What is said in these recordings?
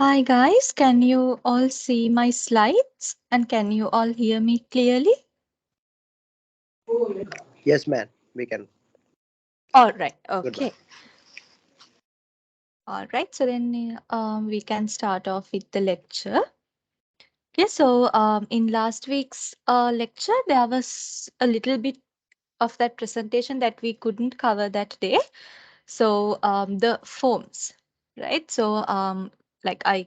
Hi guys, can you all see my slides and can you all hear me clearly? Yes, man, we can. All right, Goodbye. okay. All right, so then we can start off with the lecture. Okay, so in last week's lecture, there was a little bit of that presentation that we couldn't cover that day. So the forms, right? So like I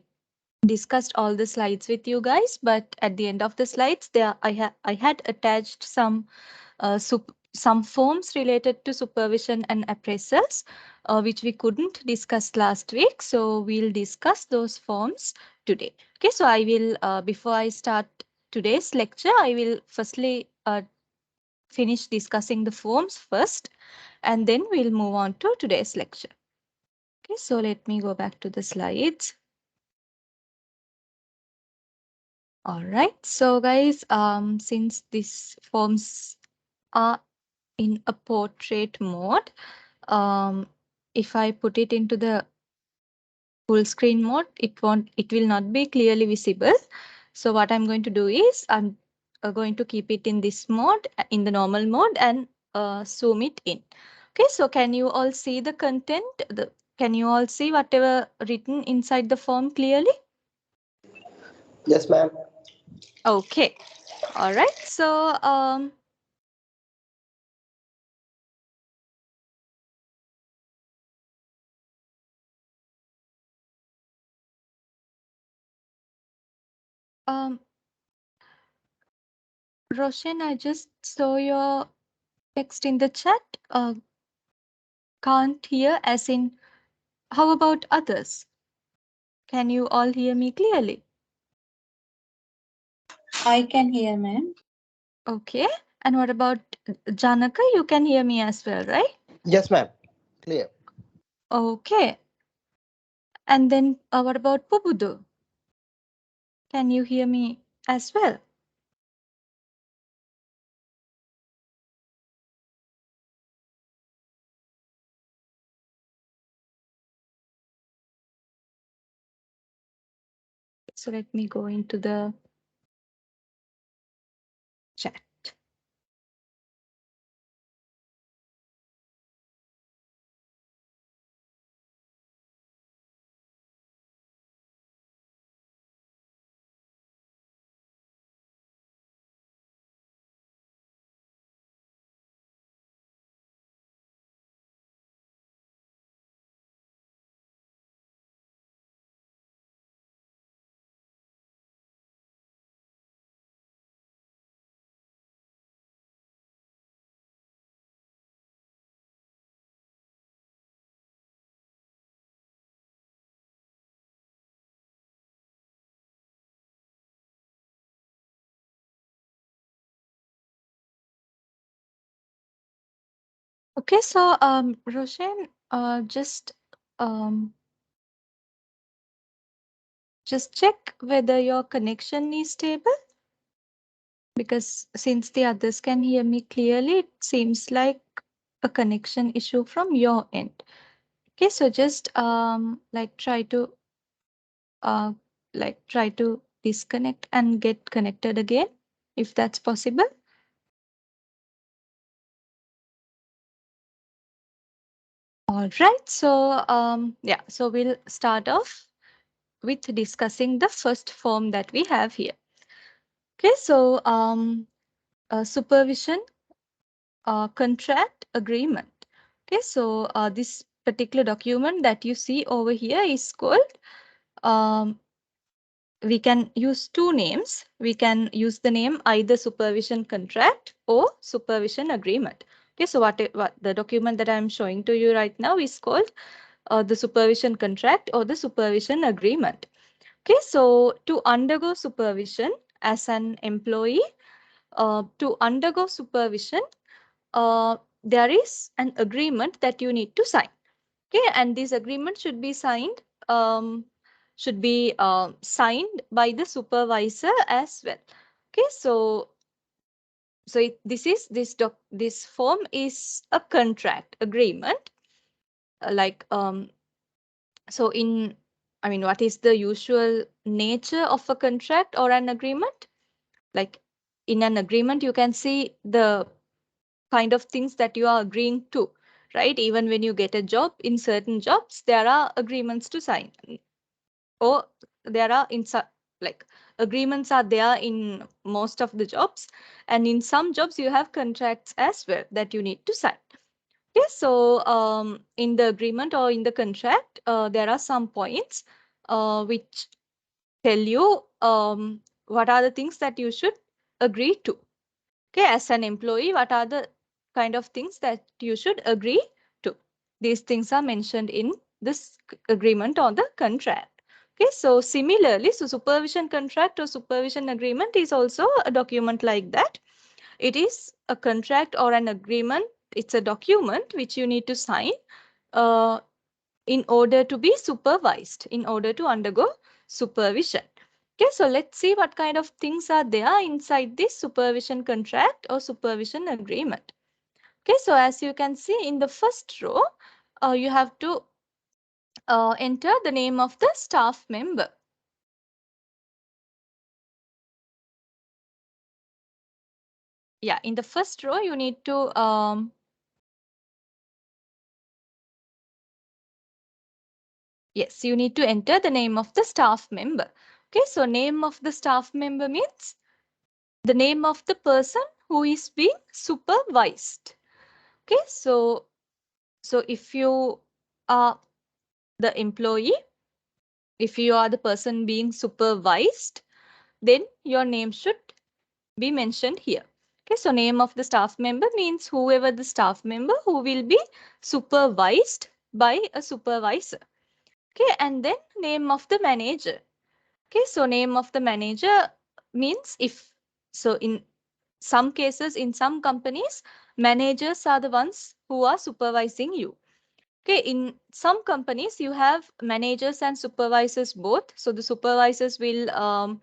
discussed all the slides with you guys, but at the end of the slides, there I had attached some forms related to supervision and appraisals, which we couldn't discuss last week. So we'll discuss those forms today. Okay, so I will before I start today's lecture, I will firstly finish discussing the forms first, and then we'll move on to today's lecture. Okay, so let me go back to the slides. All right, so guys, since these forms are in a portrait mode, um, if I put it into the full screen mode, it will not be clearly visible. So what I'm going to do is I'm going to keep it in this mode, in the normal mode, and zoom it in. Okay, so can you all see the content? Can you all see whatever written inside the form clearly? Yes, ma'am. Okay, all right. So um, Roshan, I just saw your text in the chat. Can't hear, as in, how about others? Can you all hear me clearly? I can hear, ma'am. Okay. And what about Janaka? You can hear me as well, right? Yes, ma'am. Clear. Okay. And then what about Pubudu? Can you hear me as well? So let me go into the chat. Okay, so Roshan, um just check whether your connection is stable, because since the others can hear me clearly, it seems like a connection issue from your end. Okay, so just uh try to disconnect and get connected again, if that's possible. All right, so yeah, so we'll start off with discussing the first form that we have here. Okay, so supervision contract agreement. Okay, so this particular document that you see over here is called, um, we can use two names. We can use the name either supervision contract or supervision agreement. Okay, so what the document that I'm showing to you right now is called the supervision contract or the supervision agreement. Okay, so to undergo supervision as an employee, to undergo supervision, there is an agreement that you need to sign. Okay, and this agreement should be signed by the supervisor as well. Okay, so this form is a contract agreement, like so in what is the usual nature of a contract or an agreement? Like in an agreement, you can see the kind of things that you are agreeing to, right? Even when you get a job, in certain jobs, there are agreements to sign, or there are like agreements are there in most of the jobs, and in some jobs you have contracts as well that you need to sign. Okay, so in the agreement or in the contract, there are some points which tell you what are the things that you should agree to. Okay, as an employee, what are the kind of things that you should agree to? These things are mentioned in this agreement or the contract. Okay, so similarly, so supervision contract or supervision agreement is also a document like that. It is a contract or an agreement. It's a document which you need to sign uh, in order to be supervised, in order to undergo supervision. Okay, so let's see what kind of things are there inside this supervision contract or supervision agreement. Okay, so as you can see in the first row, you have to enter the name of the staff member. Yeah, in the first row, you need to yes, you need to enter the name of the staff member. Okay, so name of the staff member means the name of the person who is being supervised. Okay, so if you are the employee, if you are the person being supervised, then your name should be mentioned here. Okay, so name of the staff member means whoever the staff member who will be supervised by a supervisor. Okay, and then name of the manager. Okay, so name of the manager means if, so in some cases, in some companies, managers are the ones who are supervising you. Okay, in some companies, you have managers and supervisors both. So the supervisors will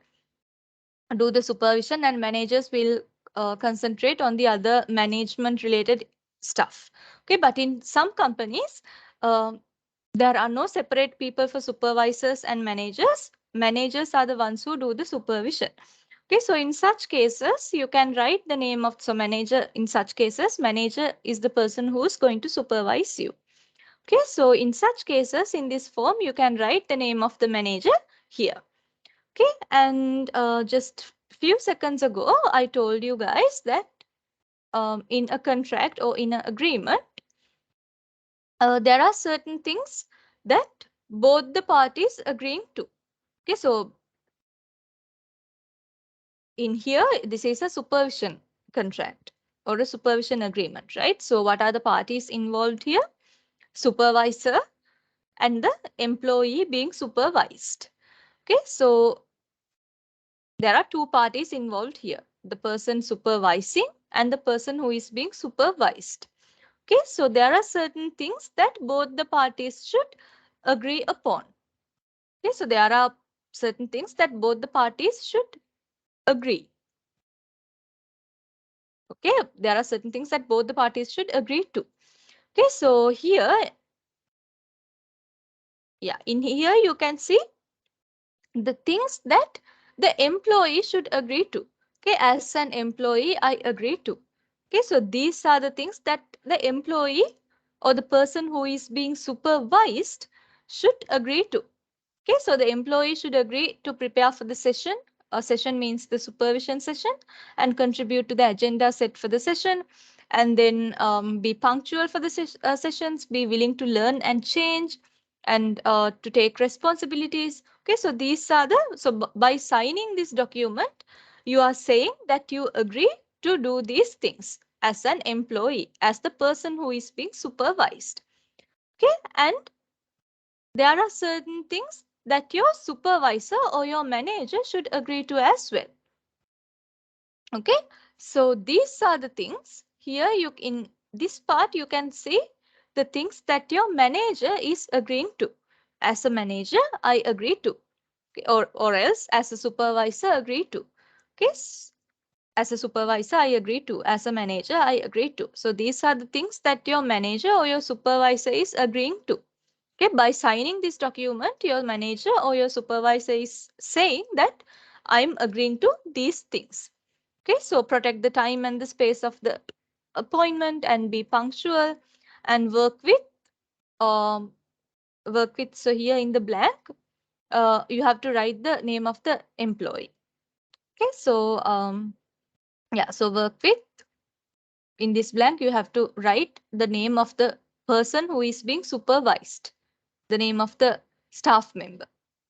do the supervision and managers will concentrate on the other management related stuff. Okay, but in some companies, um, there are no separate people for supervisors and managers. Managers are the ones who do the supervision. Okay, so in such cases, you can write the name of, so manager, in such cases, manager is the person who is going to supervise you. Okay, so in such cases, in this form, you can write the name of the manager here. Okay, and just few seconds ago, I told you guys that in a contract or in an agreement, there are certain things that both the parties agreeing to. Okay, so in here, this is a supervision contract or a supervision agreement, right? So what are the parties involved here? Supervisor and the employee being supervised. Okay, so there are two parties involved here, the person supervising and the person who is being supervised. Okay, so there are certain things that both the parties should agree upon. Okay, so there are certain things that both the parties should agree. Okay, there are certain things that both the parties should agree to. Okay, so here, yeah, in here you can see the things that the employee should agree to. Okay, as an employee, I agree to. Okay, so these are the things that the employee or the person who is being supervised should agree to. Okay, so the employee should agree to prepare for the session. A session means the supervision session, and contribute to the agenda set for the session, and then be punctual for the sessions, be willing to learn and change, and to take responsibilities. Okay, so these are the, so by signing this document, you are saying that you agree to do these things as an employee, as the person who is being supervised. Okay, and there are certain things that your supervisor or your manager should agree to as well. Okay, so these are the things here. You, in this part, you can see the things that your manager is agreeing to. As a manager, I agree to. Okay, or else as a supervisor, agree to. Okay, as a supervisor, I agree to. As a manager, I agree to. So these are the things that your manager or your supervisor is agreeing to. Okay, by signing this document, your manager or your supervisor is saying that I'm agreeing to these things. Okay, so protect the time and the space of the appointment and be punctual and um work with. So here in the blank, you have to write the name of the employee. Okay, so yeah, so work with, in this blank you have to write the name of the person who is being supervised. The name of the staff member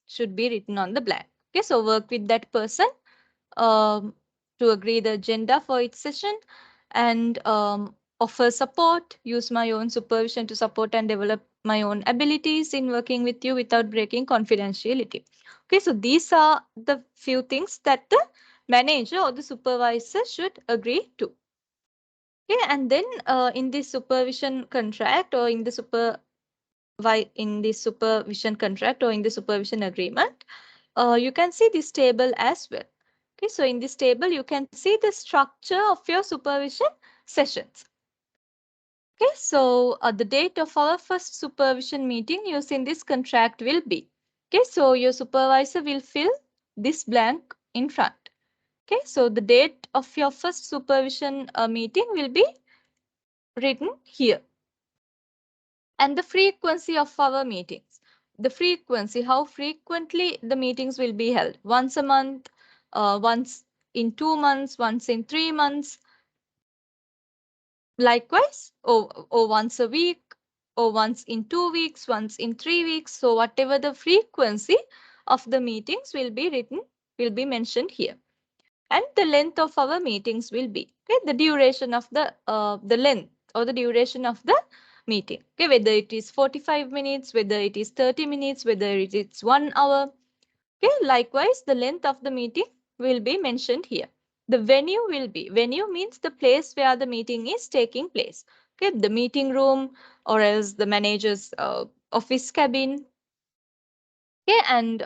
should be written on the blank. Okay, so work with that person um, to agree the agenda for each session and offer support, use my own supervision to support and develop my own abilities in working with you without breaking confidentiality. Okay, so these are the few things that the manager or the supervisor should agree to. Okay, and then in this supervision contract or in the supervision contract or in the supervision agreement, you can see this table as well. Okay, so in this table, you can see the structure of your supervision sessions. Okay, so the date of our first supervision meeting using this contract will be. Okay, so your supervisor will fill this blank in front. Okay, so the date of your first supervision meeting will be written here. And the frequency of our meetings. The frequency, how frequently the meetings will be held. Once a month, once in 2 months, once in 3 months, likewise, or once a week, or once in 2 weeks, once in 3 weeks. So whatever the frequency of the meetings will be written, will be mentioned here. And the length of our meetings will be. Okay, the duration of the length or the duration of the meeting. Okay, whether it is 45 minutes, whether it is 30 minutes, whether it is 1 hour. Okay, likewise, the length of the meeting will be mentioned here. The venue will be, venue means the place where the meeting is taking place. Okay, the meeting room or else the manager's office cabin. Okay, and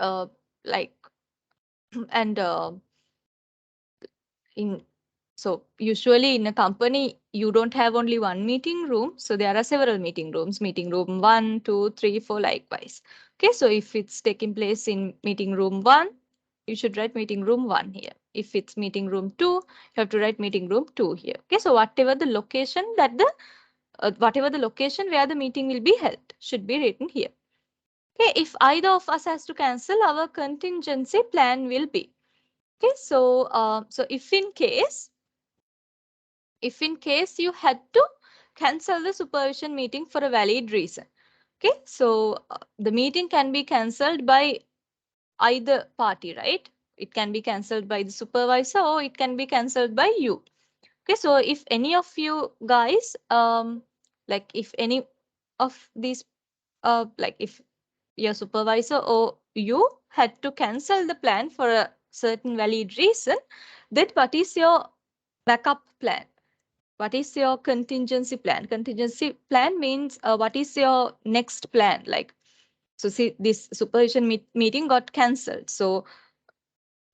like and in so usually in a company you don't have only one meeting room, so there are several meeting rooms, meeting room 1, 2, 3, 4, likewise. Okay, so if it's taking place in meeting room 1, you should write meeting room 1 here. If it's meeting room 2, you have to write meeting room 2 here. Okay, so whatever the location where the meeting will be held should be written here. Okay, if either of us has to cancel, our contingency plan will be. Okay, so if in case you had to cancel the supervision meeting for a valid reason. Okay, so the meeting can be cancelled by either party, right? It can be cancelled by the supervisor or it can be cancelled by you. Okay, so if any of you guys, like if any of these, like if your supervisor or you had to cancel the plan for a certain valid reason, then what is your backup plan? What is your contingency plan? Contingency plan means what is your next plan? Like, so see, this supervision meeting got cancelled. So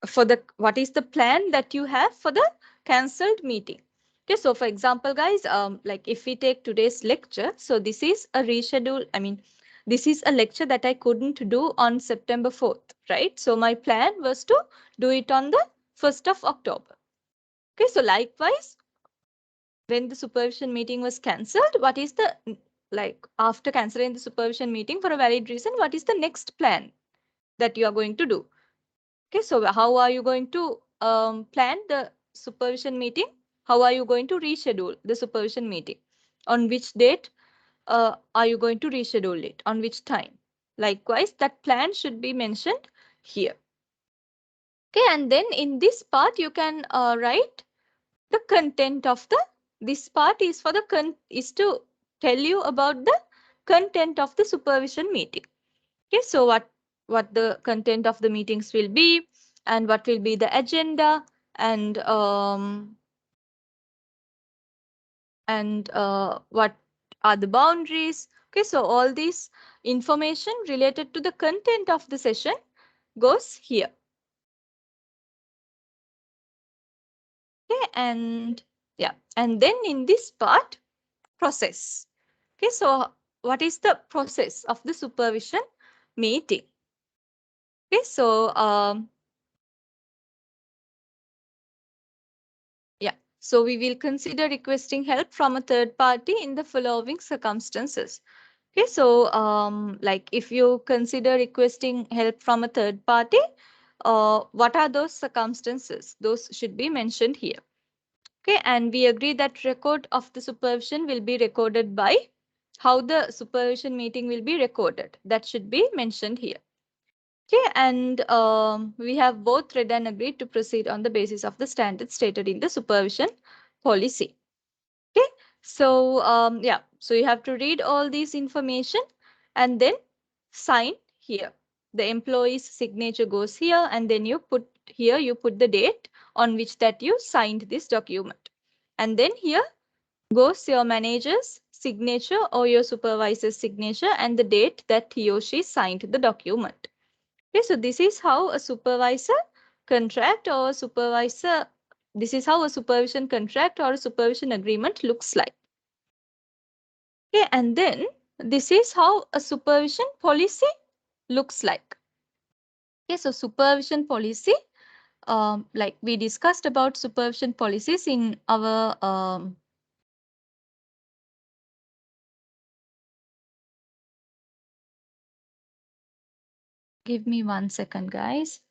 for the, what is the plan that you have for the cancelled meeting? Okay, so for example, guys, like if we take today's lecture, so this is a reschedule. I mean, this is a lecture that I couldn't do on September 4th, right? So my plan was to do it on the 1st of October. Okay, so likewise, when the supervision meeting was cancelled, what is the, like after cancelling the supervision meeting for a valid reason, what is the next plan that you are going to do? Okay, so how are you going to plan the supervision meeting? How are you going to reschedule the supervision meeting? On which date are you going to reschedule it? On which time? Likewise, that plan should be mentioned here. Okay, and then in this part, you can write the content of the, this part is for the is to tell you about the content of the supervision meeting. Okay, so what the content of the meetings will be and what will be the agenda and what are the boundaries. Okay, so all this information related to the content of the session goes here. Okay, and yeah, and then in this part, process. Okay, so what is the process of the supervision meeting? Okay, so yeah, so we will consider requesting help from a third party in the following circumstances. Okay, so like if you consider requesting help from a third party, what are those circumstances? Those should be mentioned here. Okay, and we agree that record of the supervision will be recorded by how the supervision meeting will be recorded. That should be mentioned here. Okay, and we have both read and agreed to proceed on the basis of the standards stated in the supervision policy. Okay, so yeah, so you have to read all these information and then sign here. The employee's signature goes here, and then you put here, you put the date on which that you signed this document. And then here goes your manager's signature or your supervisor's signature and the date that he or she signed the document. Okay, so this is how a supervisor contract or supervisor, this is how a supervision contract or a supervision agreement looks like. Okay, and then this is how a supervision policy looks like. Okay, so supervision policy, like we discussed about supervision policies in our give me 1 second, guys.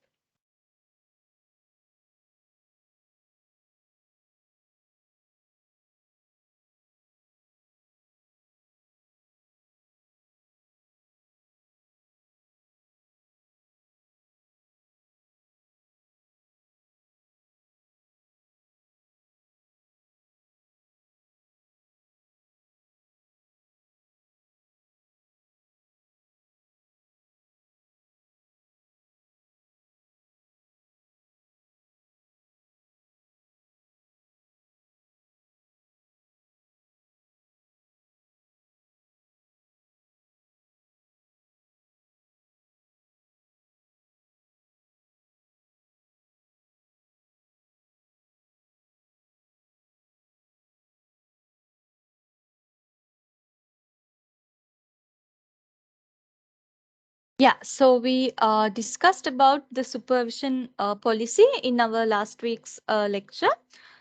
Yeah, so we discussed about the supervision policy in our last week's lecture.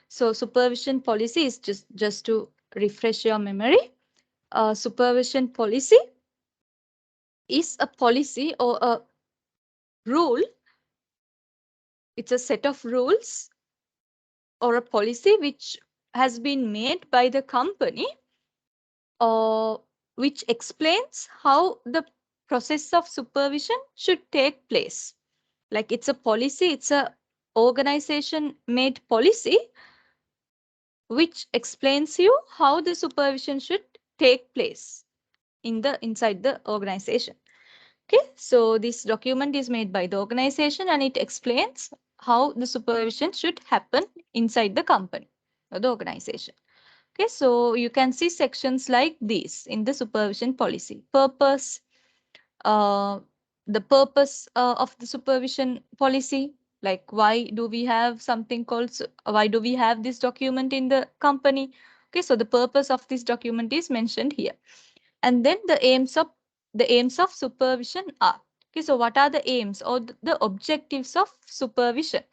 So supervision policy is just to refresh your memory. Supervision policy is a policy or a rule. It's a set of rules or a policy which has been made by the company, which explains how the process of supervision should take place. Like it's a policy, it's a organization made policy which explains you how the supervision should take place inside the organization. Okay, so this document is made by the organization and it explains how the supervision should happen inside the company or the organization. Okay, so you can see sections like these in the supervision policy. Purpose, uh, the purpose of the supervision policy, like why do we have something called, why do we have this document in the company? Okay, so the purpose of this document is mentioned here. And then the aims of supervision are, okay, so what are the aims or the objectives of supervision?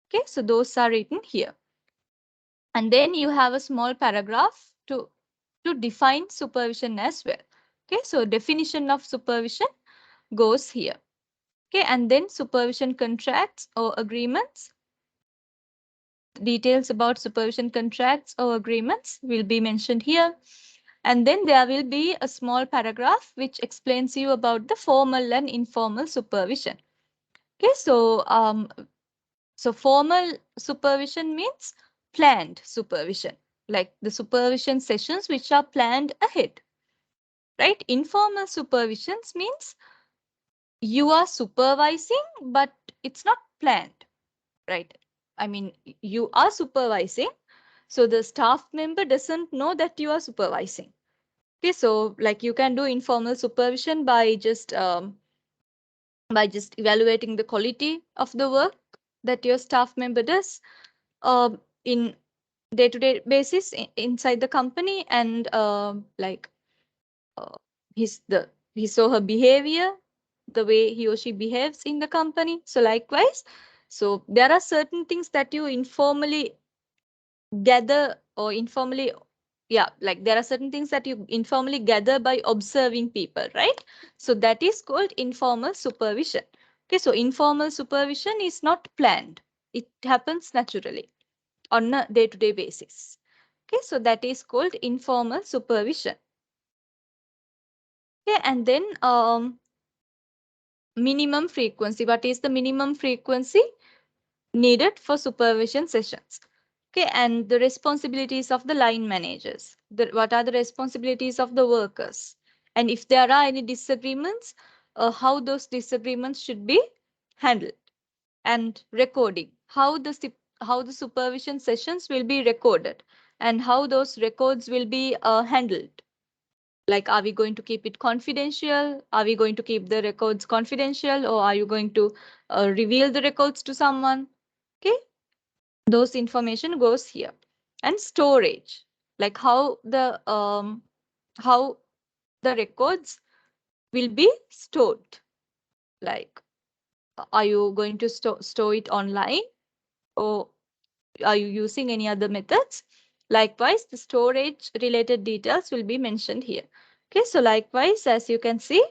Okay, so those are written here. And then you have a small paragraph to define supervision as well. Okay, so definition of supervision goes here. Okay, and then supervision contracts or agreements. Details about supervision contracts or agreements will be mentioned here. And then there will be a small paragraph which explains you about the formal and informal supervision. Okay, so formal supervision means planned supervision, like the supervision sessions which are planned ahead. Right? Informal supervisions means you are supervising, but it's not planned, right? I mean, you are supervising, so the staff member doesn't know that you are supervising. Okay, so like you can do informal supervision by just evaluating the quality of the work that your staff member does in day-to-day basis inside the company, and his or her behavior, the way he or she behaves in the company. So likewise, so there are certain things that you informally gather or informally, yeah, like there are certain things that you informally gather by observing people, right? So that is called informal supervision. Okay, so informal supervision is not planned. It happens naturally on a day-to-day basis. Okay, so that is called informal supervision. Okay, and then minimum frequency. What is the minimum frequency needed for supervision sessions? Okay, and the responsibilities of the line managers. What are the responsibilities of the workers? And if there are any disagreements, how those disagreements should be handled. And recording, how the supervision sessions will be recorded and how those records will be handled. Like, are we going to keep it confidential? Are we going to keep the records confidential, or are you going to reveal the records to someone? Okay, those information goes here. And storage, like how the records will be stored. Like, are you going to store it online, or are you using any other methods? Likewise, the storage related details will be mentioned here. Okay, so likewise, as you can see,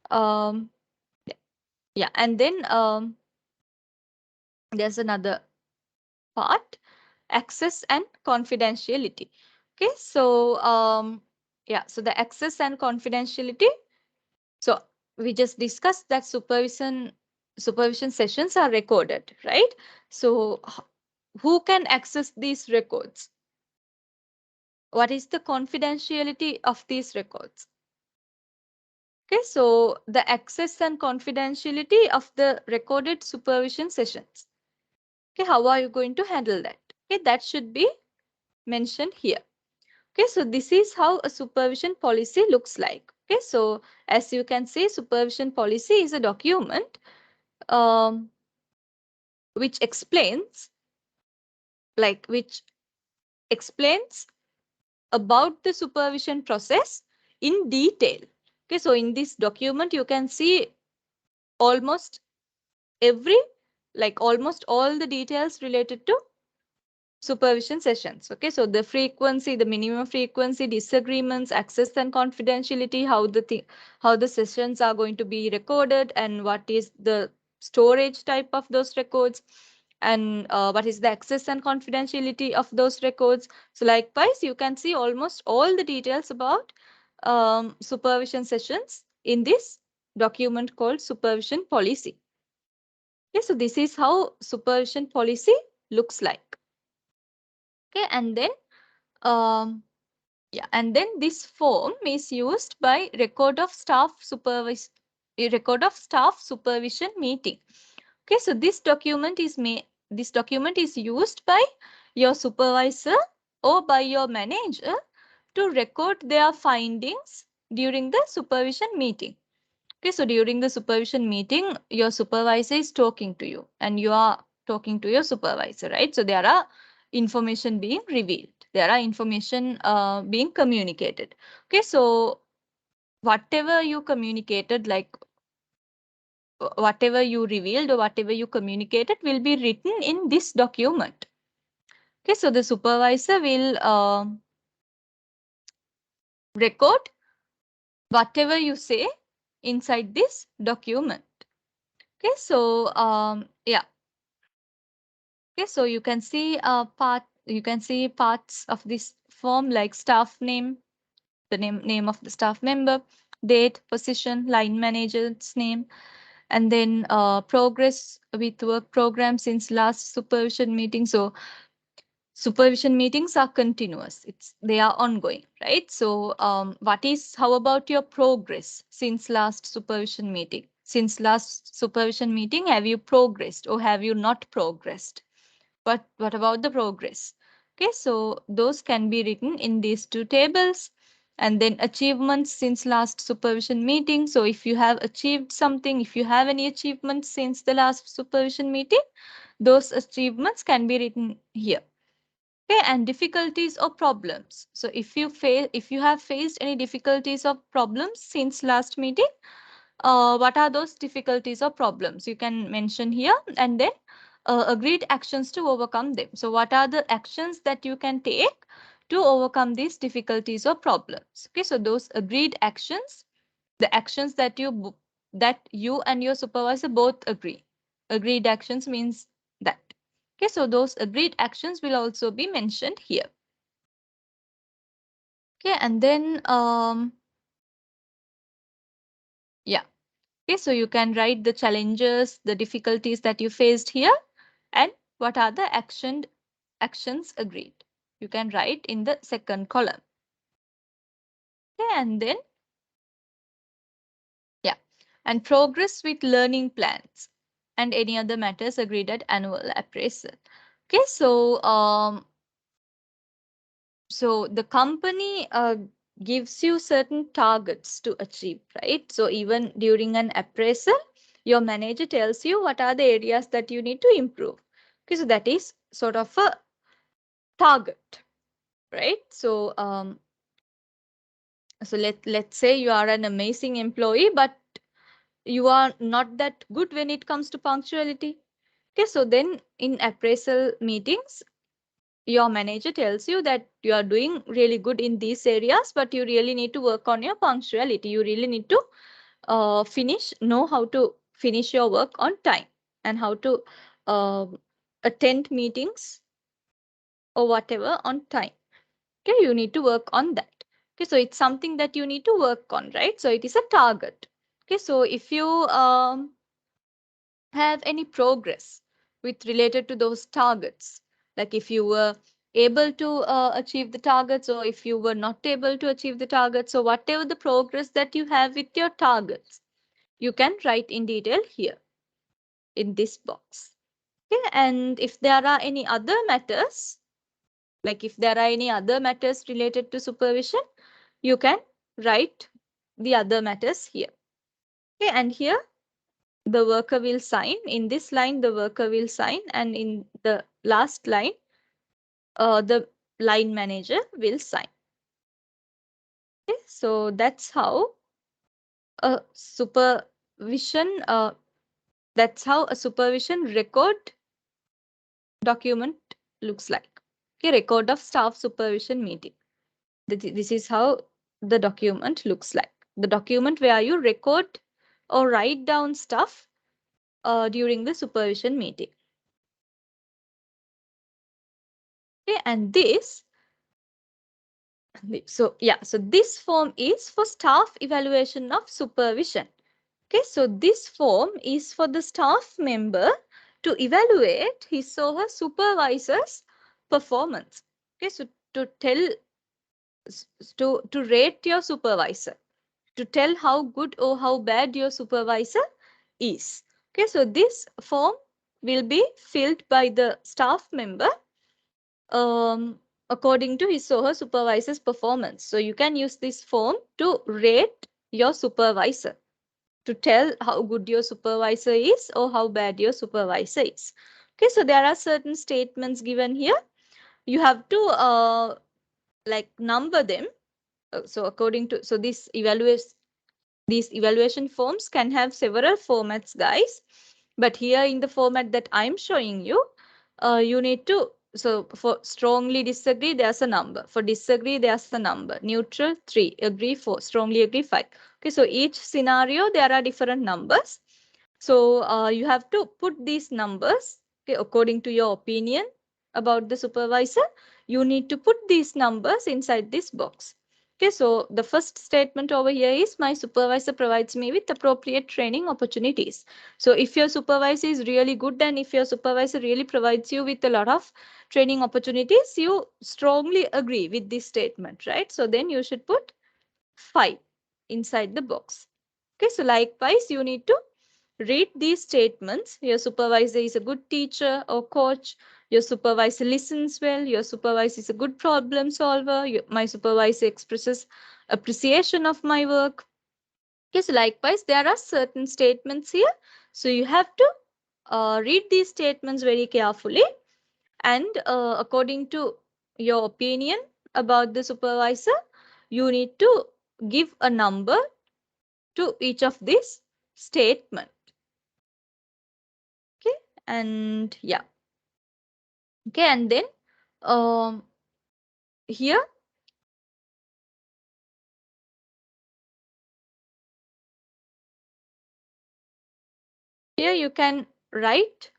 um, yeah, and then there's another part, access and confidentiality. Okay, so yeah, so the access and confidentiality. So we just discussed that supervision sessions are recorded, right? So who can access these records? What is the confidentiality of these records? Okay, so the access and confidentiality of the recorded supervision sessions. Okay, how are you going to handle that? Okay, that should be mentioned here. Okay, so this is how a supervision policy looks like. Okay, so as you can see, supervision policy is a document um, which explains, which explains about the supervision process in detail. Okay, so in this document, you can see almost every, almost all the details related to supervision sessions. Okay, so the frequency, the minimum frequency, disagreements, access and confidentiality, how the sessions are going to be recorded, and what is the storage type of those records, and what is the access and confidentiality of those records. So likewise, you can see almost all the details about supervision sessions in this document called supervision policy. Okay, so this is how supervision policy looks like. Okay, and then yeah, and then this form is used by record of staff supervision meeting. Okay, so this document is used by your supervisor or by your manager to record their findings during the supervision meeting. Okay, so during the supervision meeting, your supervisor is talking to you and you are talking to your supervisor, right? So there are information being revealed. There are information being communicated. Okay, so whatever you communicated, whatever you revealed or whatever you communicated will be written in this document. Okay, so the supervisor will record whatever you say inside this document. Okay, so yeah. Okay, so you can see parts of this form like staff name, the name of the staff member, date, position, line manager's name, and then progress with work program since last supervision meeting. So supervision meetings are continuous. They are ongoing, right? So how about your progress since last supervision meeting? Since last supervision meeting, have you progressed or have you not progressed? But what about the progress? Okay, so those can be written in these two tables. And then achievements since last supervision meeting. So if you have achieved something, if you have any achievements since the last supervision meeting, those achievements can be written here. Okay, and difficulties or problems. So if you have faced any difficulties or problems since last meeting, what are those difficulties or problems? You can mention here, and then agreed actions to overcome them. So what are the actions that you can take to overcome these difficulties or problems? Okay, so those agreed actions, the actions that you and your supervisor both agree. Agreed actions means that. Okay, so those agreed actions will also be mentioned here. Okay, and then yeah. Okay, so you can write the challenges, the difficulties that you faced here, and what are the actions agreed. You can write in the second column. Okay, and then yeah, and progress with learning plans and any other matters agreed at annual appraisal. Okay, so the company gives you certain targets to achieve, right? So even during an appraisal, your manager tells you what are the areas that you need to improve. Okay, so that is sort of a target, right? So let's say you are an amazing employee, but you are not that good when it comes to punctuality. Okay, so then in appraisal meetings, your manager tells you that you are doing really good in these areas, but you really need to work on your punctuality. You really need to know how to finish your work on time and how to uh, attend meetings or whatever on time. Okay, you need to work on that. Okay, so it's something that you need to work on, right? So it is a target. Okay, so if you have any progress with related to those targets, like if you were able to achieve the targets or if you were not able to achieve the targets, so whatever the progress that you have with your targets, you can write in detail here in this box. Okay, and if there are any other matters, like if there are any other matters related to supervision, you can write the other matters here. Okay, and here the worker will sign. In this line, the worker will sign, and in the last line, the line manager will sign. Okay, so that's how a supervision. That's how a supervision record document looks like. Okay, record of staff supervision meeting. This is how the document looks like. The document where you record or write down stuff during the supervision meeting. Okay, and so this form is for staff evaluation of supervision. Okay, so this form is for the staff member to evaluate his or her supervisor's performance. Okay, so to tell to rate your supervisor, to tell how good or how bad your supervisor is. Okay, so this form will be filled by the staff member according to his or her supervisor's performance. So you can use this form to rate your supervisor, to tell how good your supervisor is or how bad your supervisor is. Okay, so there are certain statements given here. You have to like number them. So according to these evaluation forms can have several formats, guys. But here in the format that I'm showing you, you need to, so for strongly disagree, there's a number. For disagree, there's a number. Neutral, 3. Agree, 4. Strongly agree, 5. Okay, so each scenario, there are different numbers. So you have to put these numbers, okay, according to your opinion about the supervisor. You need to put these numbers inside this box. Okay, so the first statement over here is my supervisor provides me with appropriate training opportunities. So if your supervisor is really good and if your supervisor really provides you with a lot of training opportunities, you strongly agree with this statement, right? So then you should put 5 inside the box. Okay, so likewise, you need to read these statements. Your supervisor is a good teacher or coach. Your supervisor listens well. Your supervisor is a good problem solver. My supervisor expresses appreciation of my work. Okay, so likewise, there are certain statements here. So you have to read these statements very carefully. And according to your opinion about the supervisor, you need to give a number to each of these statement. Okay, and yeah. Okay, and then um, here you can write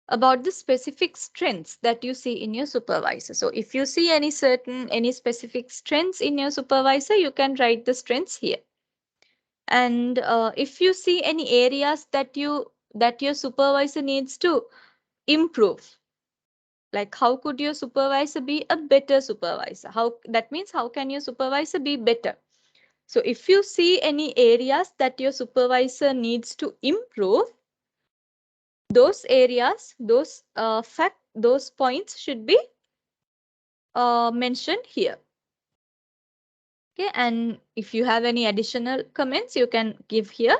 about the specific strengths that you see in your supervisor. So if you see any specific strengths in your supervisor, you can write the strengths here. And if you see any areas that your supervisor needs to improve, like how could your supervisor be a better supervisor? That means how can your supervisor be better? So if you see any areas that your supervisor needs to improve, those areas, those points should be mentioned here. Okay, and if you have any additional comments, you can give here,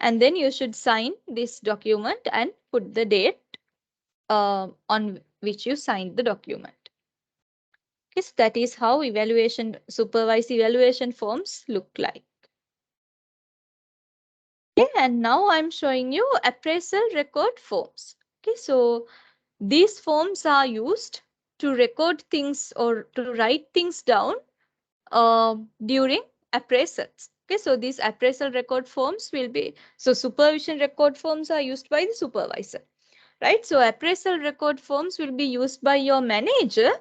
and then you should sign this document and put the date on which you signed the document. Okay, so that is how supervised evaluation forms look like. Okay, and now I'm showing you appraisal record forms. Okay, so these forms are used to record things or to write things down during appraisals. Okay, so these appraisal record forms will be, so supervision record forms are used by the supervisor, right? So appraisal record forms will be used by your manager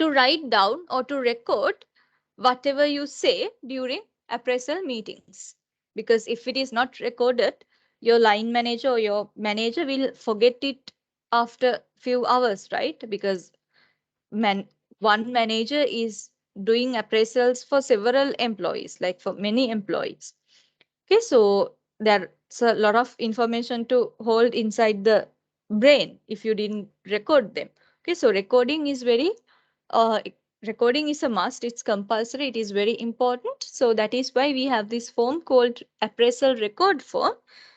to write down or to record whatever you say during appraisal meetings. Because if it is not recorded, your line manager or your manager will forget it after few hours, right? Because one manager is doing appraisals for several employees, like for many employees. Okay, so there's a lot of information to hold inside the brain if you didn't record them. Okay, so uh, recording is a must. It's compulsory. It is very important. So that is why we have this form called appraisal record form.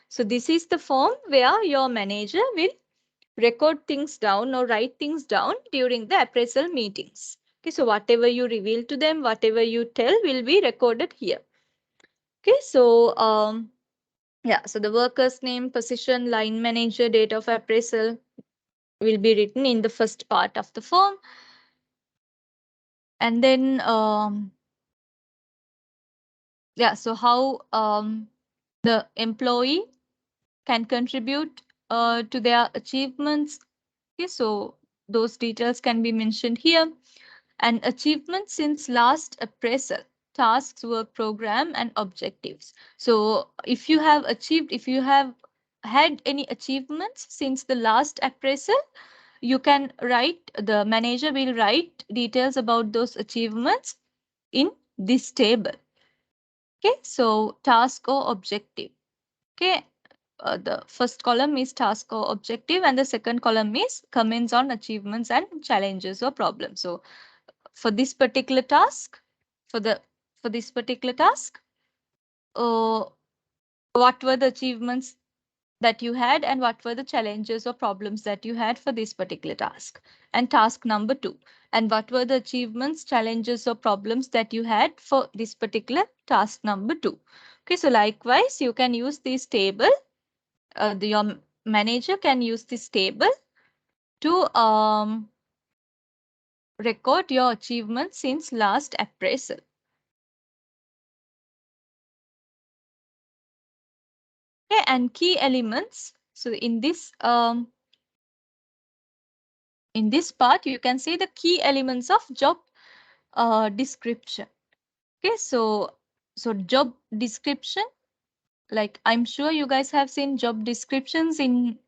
So this is the form where your manager will record things down or write things down during the appraisal meetings. Okay, so whatever you reveal to them, whatever you tell will be recorded here. Okay, so yeah, so the worker's name, position, line manager, date of appraisal will be written in the first part of the form. And then yeah, so how the employee can contribute to their achievements. Okay, so those details can be mentioned here. And achievements since last appraisal, tasks, work program, and objectives. So if you have had any achievements since the last appraisal, you can write, the manager will write details about those achievements in this table. Okay, so task or objective. Okay, the first column is task or objective, and the second column is comments on achievements and challenges or problems. So for this particular task, for the for this particular task, uh, what were the achievements that you had and what were the challenges or problems that you had for this particular task? And task number 2, and what were the achievements, challenges or problems that you had for this particular task number 2? Okay, so likewise you can use this table, your manager can use this table to record your achievements since last appraisal. Okay, and key elements. So in this part, you can see the key elements of job description. Okay, so job description, like I'm sure you guys have seen job descriptions in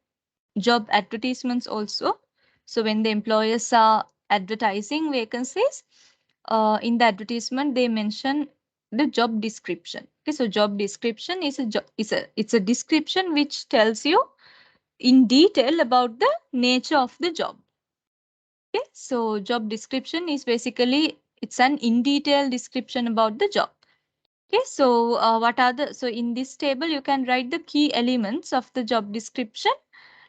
job advertisements also. So when the employers are advertising vacancies, in the advertisement they mention the job description. Okay, so job description is it's a description which tells you in detail about the nature of the job. Okay, so job description is basically, it's an in detail description about the job. Okay, so so in this table you can write the key elements of the job description,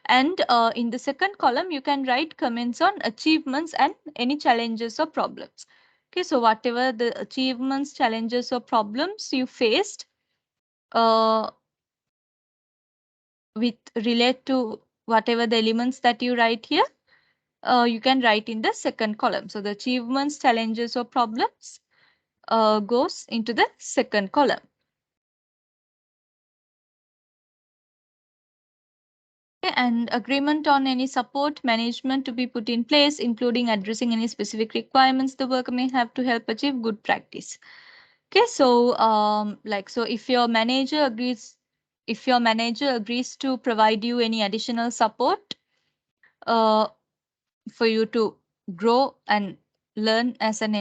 And in the second column, you can write comments on achievements and any challenges or problems. Okay, so whatever the achievements, challenges or problems you faced uh, with relate to whatever the elements that you write here, you can write in the second column. So the achievements, challenges or problems goes into the second column. And agreement on any support management to be put in place, including addressing any specific requirements the worker may have to help achieve good practice. Okay, so so if your manager agrees to provide you any additional support uh, for you to grow and learn as an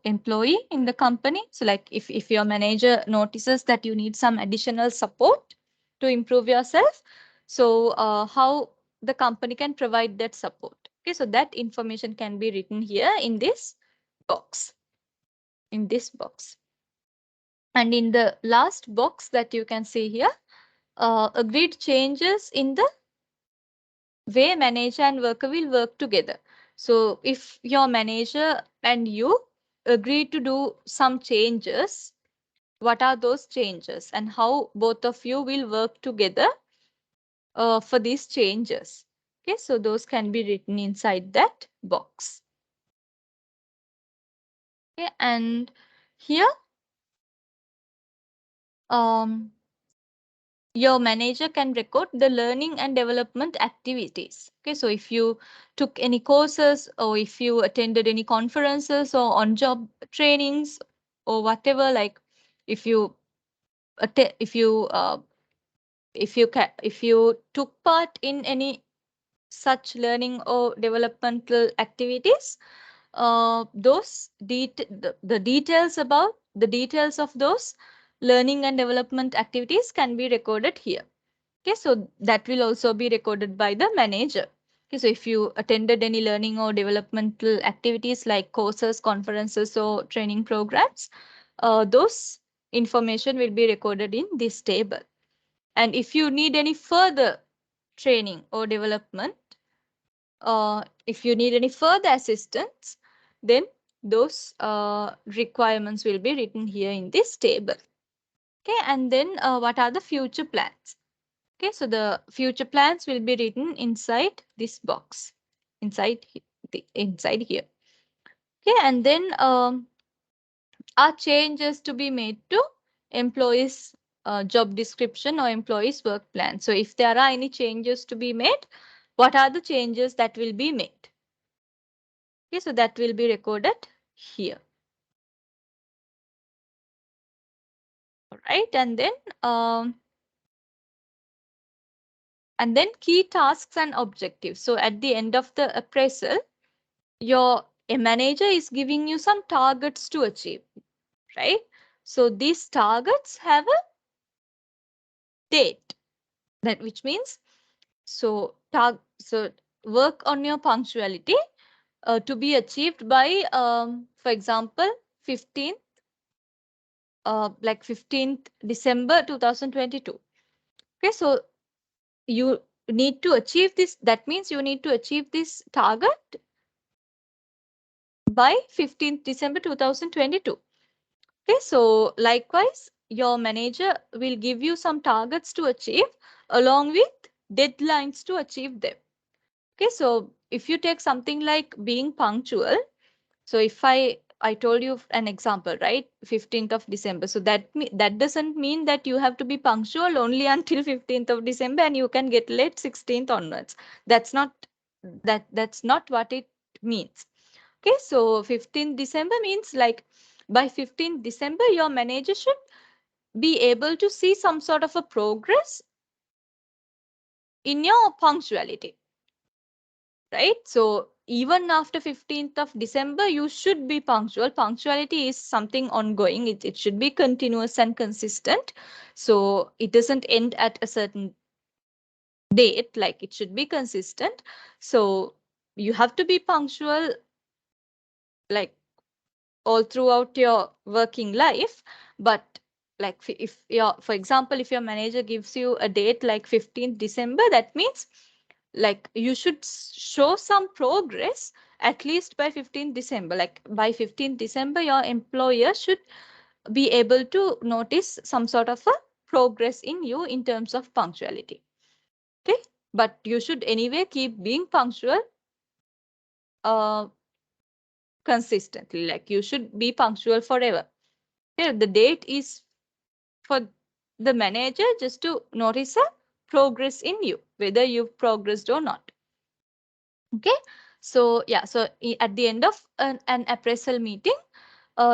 employee in the company. So like if your manager notices that you need some additional support to improve yourself, so how the company can provide that support. Okay, so that information can be written here in this box, in this box. And in the last box that you can see here, agreed changes in the way manager and worker will work together. So if your manager and you agree to do some changes, what are those changes and how both of you will work together for these changes? Okay, so those can be written inside that box. Okay, and here your manager can record the learning and development activities. Okay, so if you took any courses or if you attended any conferences or on-job trainings or whatever, like if you if you if you took part in any such learning or developmental activities, the details about the details of those learning and development activities can be recorded here. Okay, so that will also be recorded by the manager. Okay, so if you attended any learning or developmental activities like courses, conferences, or training programs, those information will be recorded in this table. And if you need any further training or development, if you need any further assistance, then those requirements will be written here in this table. Okay, and then what are the future plans? Okay, so the future plans will be written inside this box, inside inside here. Okay, and then are changes to be made to employees' job description or employees' work plan. So if there are any changes to be made, what are the changes that will be made? Okay, so that will be recorded here. All right, and then key tasks and objectives. So at the end of the appraisal, a manager is giving you some targets to achieve, right? So these targets have a date, that which means so work on your punctuality to be achieved by for example 15th like 15th December 2022. Okay, so you need to achieve this. That means you need to achieve this target by 15th December 2022. Okay, so likewise, your manager will give you some targets to achieve along with deadlines to achieve them. Okay, so if you take something like being punctual, so if I told you an example, right? 15th of December. So that doesn't mean that you have to be punctual only until 15th of December and you can get late 16th onwards. That's not what it means. Okay, so 15th December means like by 15th December, your manager should be able to see some sort of a progress in your punctuality, right? So even after 15th of December, you should be punctual. Punctuality is something ongoing. It should be continuous and consistent. So it doesn't end at a certain date, like it should be consistent. So you have to be punctual like all throughout your working life. But like if your, for example, if your manager gives you a date like 15th December, that means like you should show some progress at least by 15th December. Like by 15th December, your employer should be able to notice some sort of a progress in you in terms of punctuality. Okay, but you should anyway keep being punctual uh, consistently. Like you should be punctual forever. Okay, the date is for the manager just to notice a progress in you, whether you've progressed or not. Okay, so yeah, so at the end of an appraisal meeting,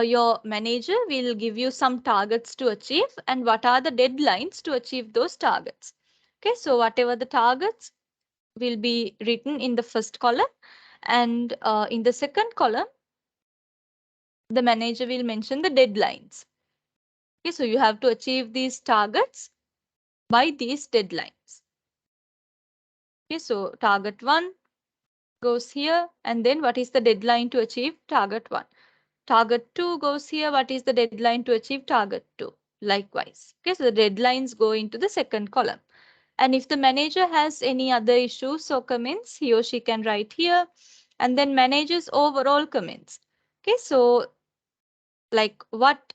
your manager will give you some targets to achieve and what are the deadlines to achieve those targets. Okay, so whatever the targets will be written in the first column, and in the second column, the manager will mention the deadlines. Okay, so you have to achieve these targets by these deadlines. Okay, so target 1 goes here, and then what is the deadline to achieve target 1? Target 2 goes here. What is the deadline to achieve target 2? Likewise. Okay, so the deadlines go into the second column. And if the manager has any other issues or comments, he or she can write here. And then manager's overall comments. Okay, so like what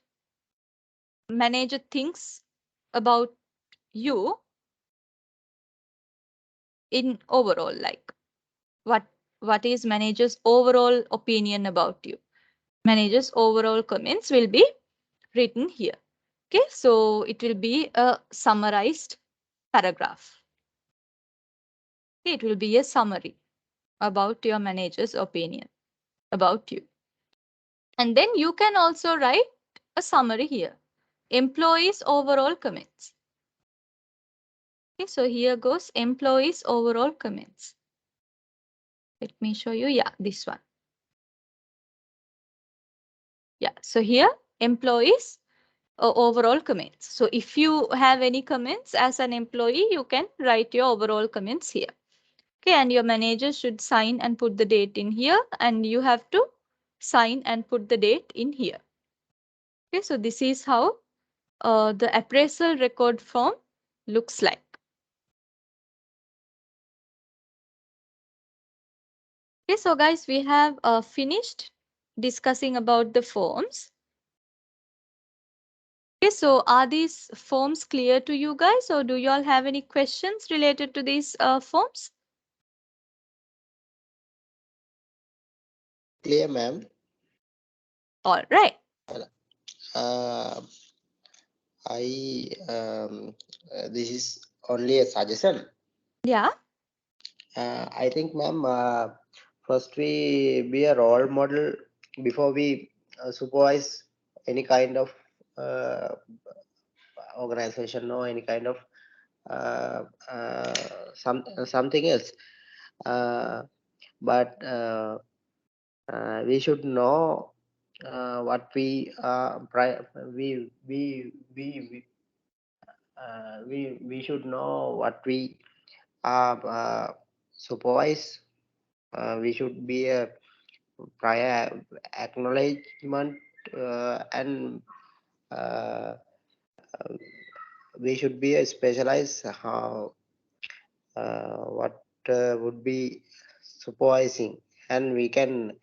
manager thinks about you in overall, like what what is manager's overall opinion about you? Manager's overall comments will be written here. Okay, so it will be a summarized paragraph. Okay, it will be a summary about your manager's opinion about you. And then you can also write a summary here. Employees' overall comments. Okay, so here goes employees' overall comments. Let me show you. Yeah, this one. Yeah, so here employees overall comments. So if you have any comments as an employee, you can write your overall comments here. Okay, and your manager should sign and put the date in here, and you have to sign and put the date in here. Okay, so this is how the appraisal record form looks like. Okay, so guys, we have finished discussing about the forms. Okay, so are these forms clear to you guys, or do you all have any questions related to these forms? Clear, ma'am. All right. Uh, this is only a suggestion. Yeah. I think, ma'am, first we be a role model before we supervise any kind of uh, organization or any kind of something else. But we should know what we should know what we supervise. We should be a prior acknowledgement and uh, we should be a specialized how what would be supervising, and we can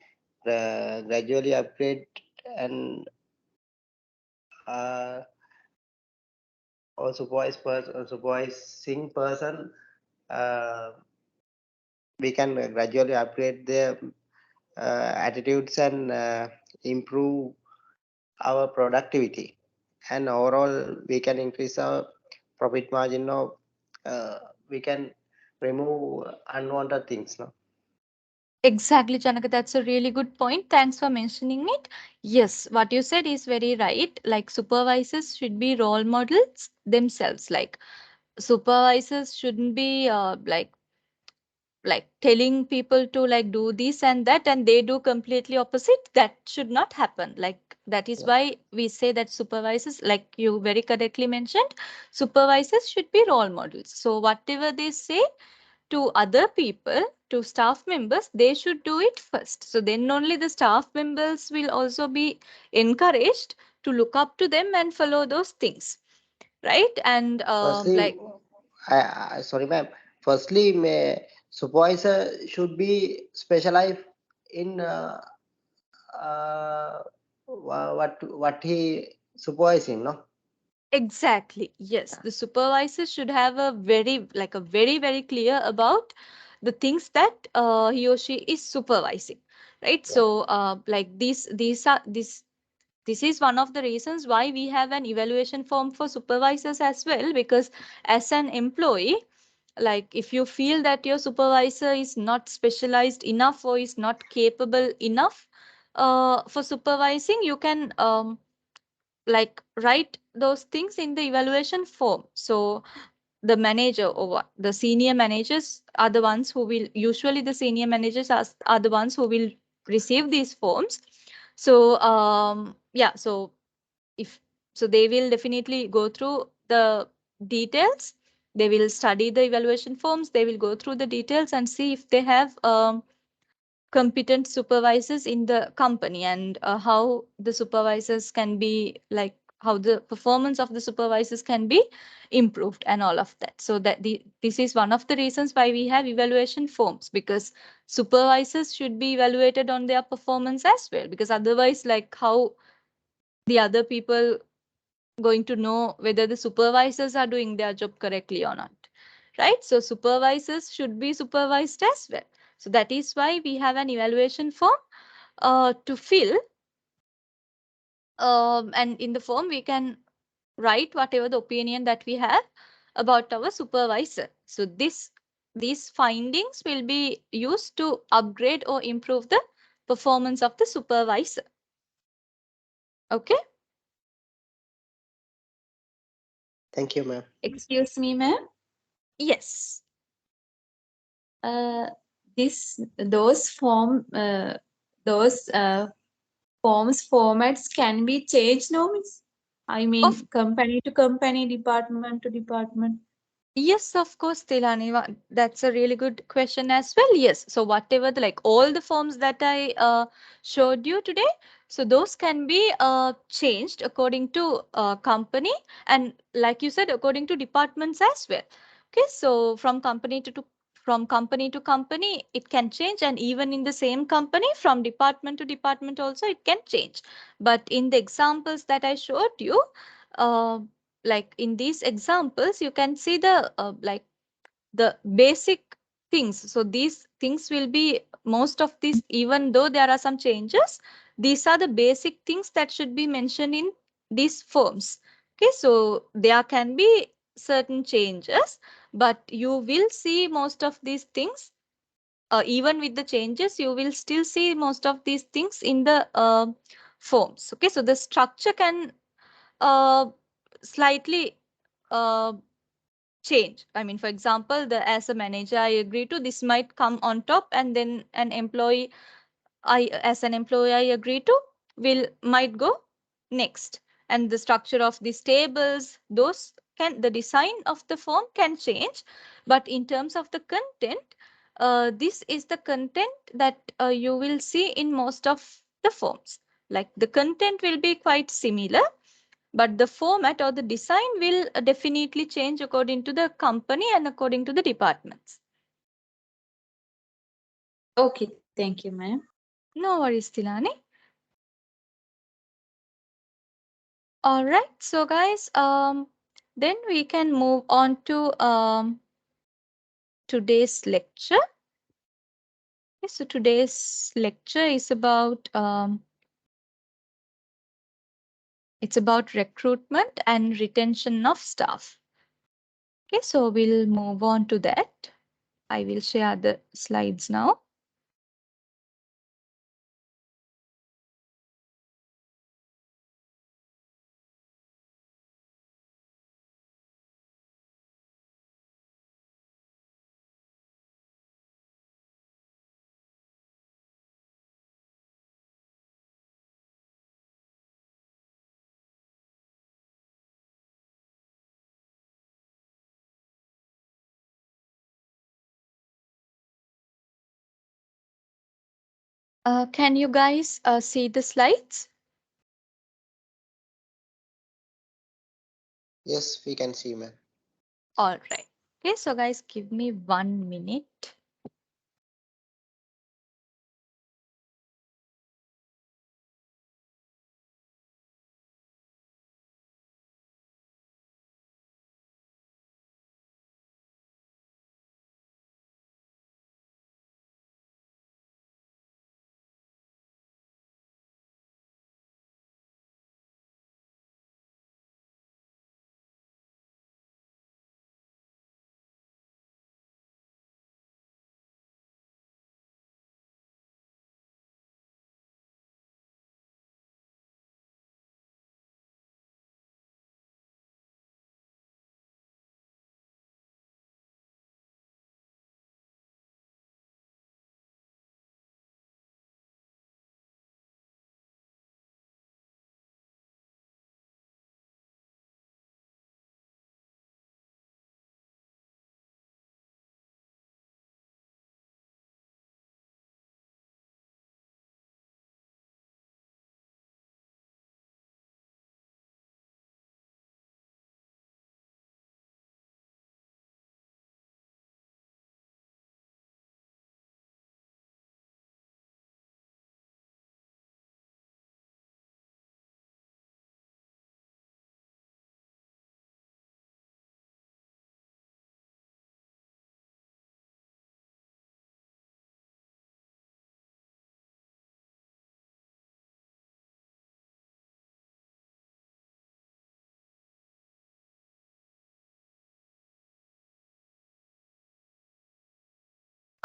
gradually upgrade and or supervising person. Uh, we can gradually upgrade their attitudes and improve our productivity, and overall we can increase our profit margin, or we can remove unwanted things, no? Exactly, Janaka. That's a really good point. Thanks for mentioning it. Yes, what you said is very right. Like supervisors should be role models themselves. Like supervisors shouldn't be like telling people to like do this and that, and they do completely opposite. That should not happen. Like that is Yeah. why we say that supervisors, like you very correctly mentioned, supervisors should be role models. So whatever they say to other people, to staff members, they should do it first. So then only the staff members will also be encouraged to look up to them and follow those things, right? And Firstly, like sorry, ma'am. Firstly, may supervisor should be specialized in uh, what he supervising, no? Exactly. Yes, the supervisor should have a very clear about the things that he or she is supervising, right? Yeah. So, like this is one of the reasons why we have an evaluation form for supervisors as well, because as an employee, like if you feel that your supervisor is not specialized enough or is not capable enough for supervising, you can like write those things in the evaluation form. So the manager or the senior managers are the ones who will, usually the senior managers are the ones who will receive these forms. So yeah, so if so they will definitely go through the details, they will study the evaluation forms, they will go through the details and see if they have competent supervisors in the company, and how the supervisors can be like, how the performance of the supervisors can be improved and all of that. So that this is one of the reasons why we have evaluation forms, because supervisors should be evaluated on their performance as well, because otherwise, like, how the other people going to know whether the supervisors are doing their job correctly or not, right? So supervisors should be supervised as well. So that is why we have an evaluation form to fill, and in the form we can write whatever the opinion that we have about our supervisor. So these findings will be used to upgrade or improve the performance of the supervisor. Okay. Thank you, ma'am. Excuse me, ma'am. Yes. Uh, this those forms formats can be changed now, miss. I Of mean, company to company, department to department. Yes, of course, Tilani. That's a really good question as well. Yes. So whatever the, like, all the forms that I showed you today, so those can be changed according to company, and like you said, according to departments as well. Okay. So from company to company, it can change, and even in the same company, from department to department also it can change. But in the examples that I showed you, uh, like in these examples you can see the like the basic things. So these things will be, most of these, even though there are some changes, these are the basic things that should be mentioned in these forms. Okay, so there can be certain changes, but you will see most of these things, even with the changes you will still see most of these things in the forms. Okay, so the structure can uh, slightly uh, change. I mean, for example, the as a manager, I agree to this might come on top, and then an employee, as an employee, I agree to will might go next. And the structure of these tables, those can, the design of the form can change, but in terms of the content, this is the content that you will see in most of the forms. Like the content will be quite similar, but the format or the design will definitely change according to the company and according to the departments. Okay, thank you, ma'am. No worries, Tilani. All right, so guys, then we can move on to today's lecture. Okay, so today's lecture is about it's about recruitment and retention of staff. Okay, so we'll move on to that. I will share the slides now. Can you guys see the slides? Yes, we can see, ma'am. All right. Okay, so guys, give me 1 minute.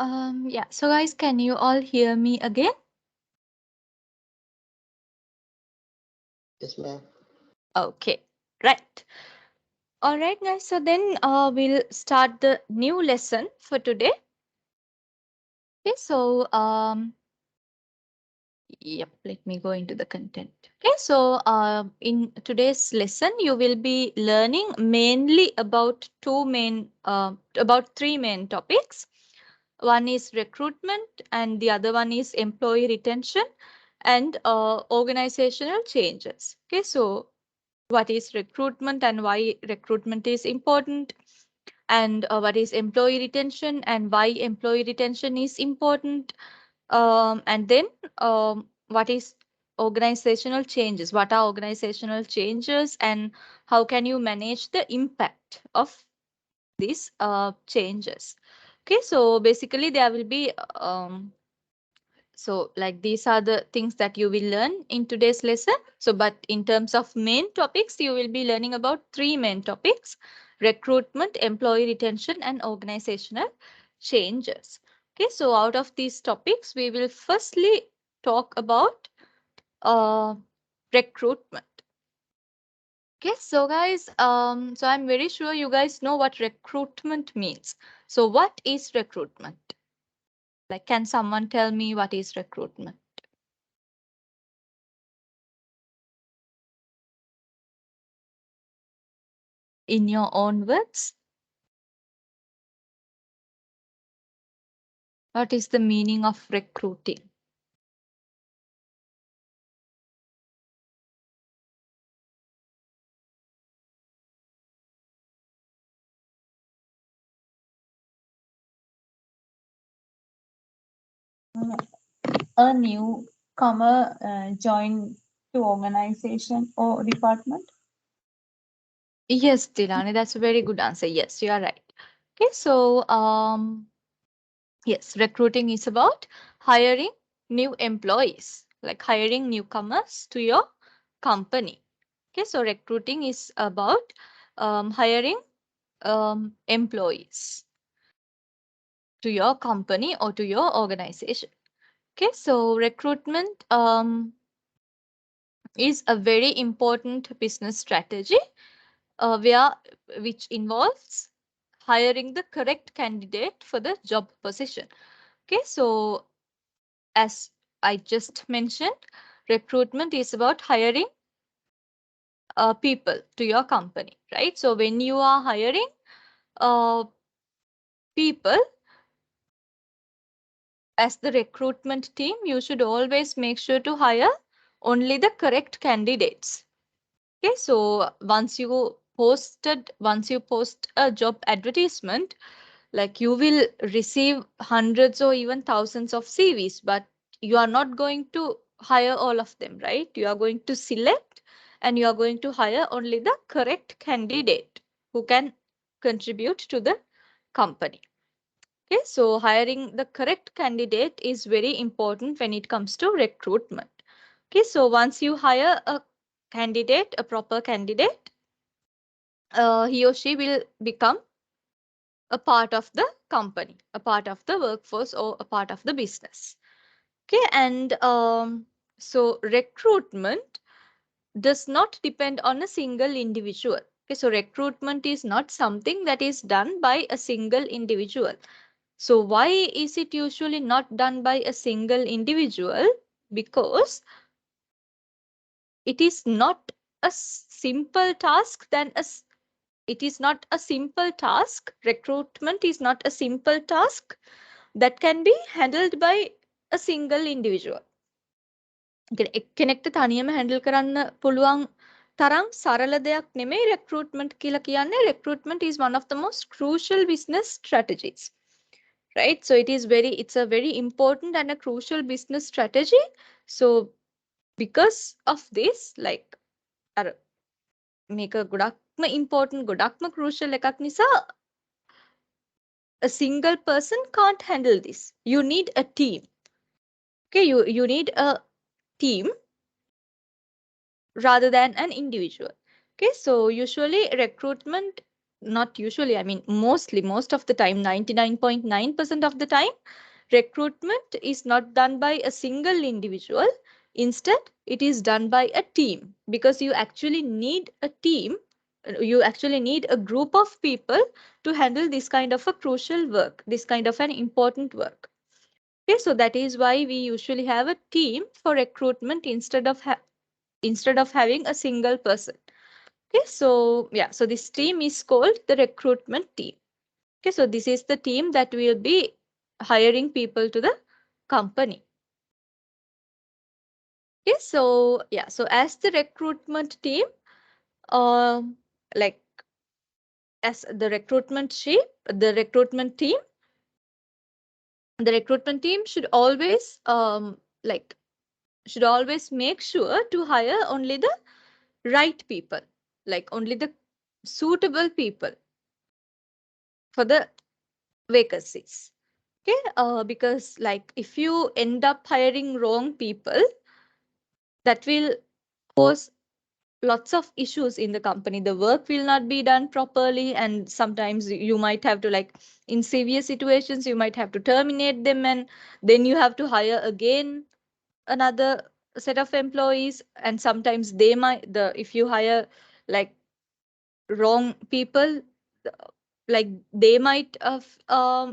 Yeah. So guys, can you all hear me again? Yes, ma'am. Okay. Right. All right, guys. So then we'll start the new lesson for today. Okay. So yep. Let me go into the content. Okay. So in today's lesson, you will be learning mainly about about three main topics. One is recruitment, and the other one is employee retention and organizational changes. Okay, so what is recruitment and why recruitment is important, and what is employee retention and why employee retention is important, and then what is organizational changes, what are organizational changes, and how can you manage the impact of these changes. Okay, so basically there will be so like these are the things that you will learn in today's lesson. So but in terms of main topics, you will be learning about three main topics: recruitment, employee retention, and organizational changes. Okay, so out of these topics, we will firstly talk about uh, recruitment. Okay, so guys, so I'm very sure you guys know what recruitment means. So what is recruitment? Like, can someone tell me what is recruitment? In your own words, what is the meaning of recruiting? A newcomer join to organization or department. Yes, Dilani, that's a very good answer. Yes, you are right. Okay, so yes, recruiting is about hiring new employees, like hiring newcomers to your company. Okay, so recruiting is about hiring employees to your company or to your organization. Okay, so recruitment is a very important business strategy where which involves hiring the correct candidate for the job position. Okay, so as I just mentioned, recruitment is about hiring people to your company, right? So when you are hiring uh, people as the recruitment team, you should always make sure to hire only the correct candidates. Okay, so once you post a job advertisement, like you will receive hundreds or even thousands of CVs, but you are not going to hire all of them, right? You are going to select and you are going to hire only the correct candidate who can contribute to the company. Okay, so hiring the correct candidate is very important when it comes to recruitment. Okay, so once you hire a candidate, a proper candidate, he or she will become a part of the company, a part of the workforce, or a part of the business. Okay, and so recruitment does not depend on a single individual. Okay, so recruitment is not something that is done by a single individual. So why is it usually not done by a single individual? Because it is not a simple task than it is not a simple task. Recruitment is not a simple task that can be handled by a single individual. කෙනෙක්ට තනියම handle කරන්න පුළුවන් තරම් සරල දෙයක් නෙමෙයි recruitment කියලා කියන්නේ. Recruitment is one of the most crucial business strategies, right? So it's a very important and a crucial business strategy. So because of this, like අර මේක ගොඩක්ම important, ගොඩක්ම crucial එකක් නිසා a single person can't handle this. You need a team. Okay, you need a team rather than an individual. Okay, so usually recruitment not usually, I mean, mostly, most of the time, 99.9% of the time, recruitment is not done by a single individual. Instead, it is done by a team, because you actually need a team. You actually need a group of people to handle this kind of a crucial work, this kind of an important work. Okay, so that is why we usually have a team for recruitment instead of having a single person. Okay, so yeah, so this team is called the recruitment team. Okay, so this is the team that will be hiring people to the company. Okay, so yeah, so as the recruitment team, um, like as the recruitment team, the recruitment team should always like should always make sure to hire only the right people, like only the suitable people for the vacancies. Okay, because like if you end up hiring wrong people, that will cause lots of issues in the company. The work will not be done properly, and sometimes you might have to, like, in severe situations, you might have to terminate them, and then you have to hire again another set of employees. And sometimes they might the if you hire like wrong people, like they might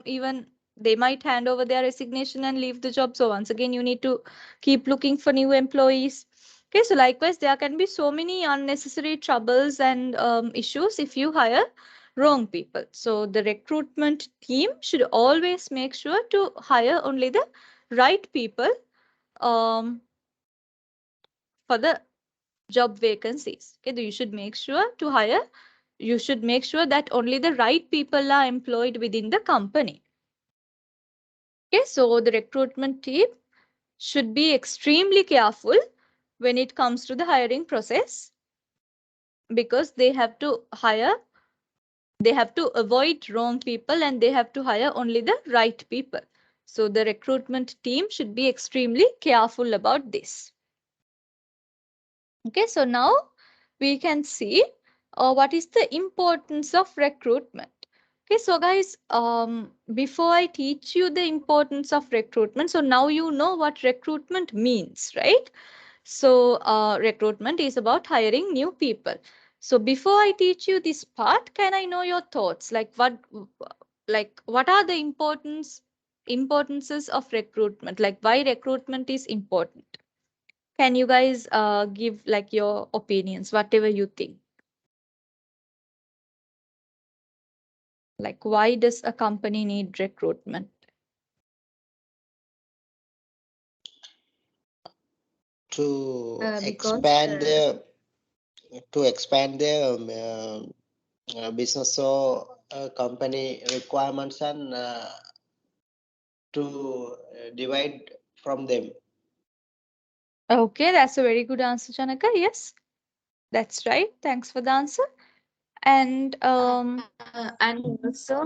even they might hand over their resignation and leave the job. So once again, you need to keep looking for new employees. Okay, so likewise, there can be so many unnecessary troubles and issues if you hire wrong people. So the recruitment team should always make sure to hire only the right people um, for the job vacancies. Okay, you should make sure that only the right people are employed within the company. Okay, so the recruitment team should be extremely careful when it comes to the hiring process, because they have to avoid wrong people, and they have to hire only the right people. So the recruitment team should be extremely careful about this. Okay, so now we can see what is the importance of recruitment. Okay, so guys, before I teach you the importance of recruitment, so now you know what recruitment means, right? So recruitment is about hiring new people. So before I teach you this part, can I know your thoughts? Like what are the importances of recruitment? Like why recruitment is important? Can you guys give like your opinions, whatever you think? Like, why does a company need recruitment? To Because expand their business or company requirements, and to divide from them. Okay, that's a very good answer, Janaka. Yes, that's right. Thanks for the answer. And and also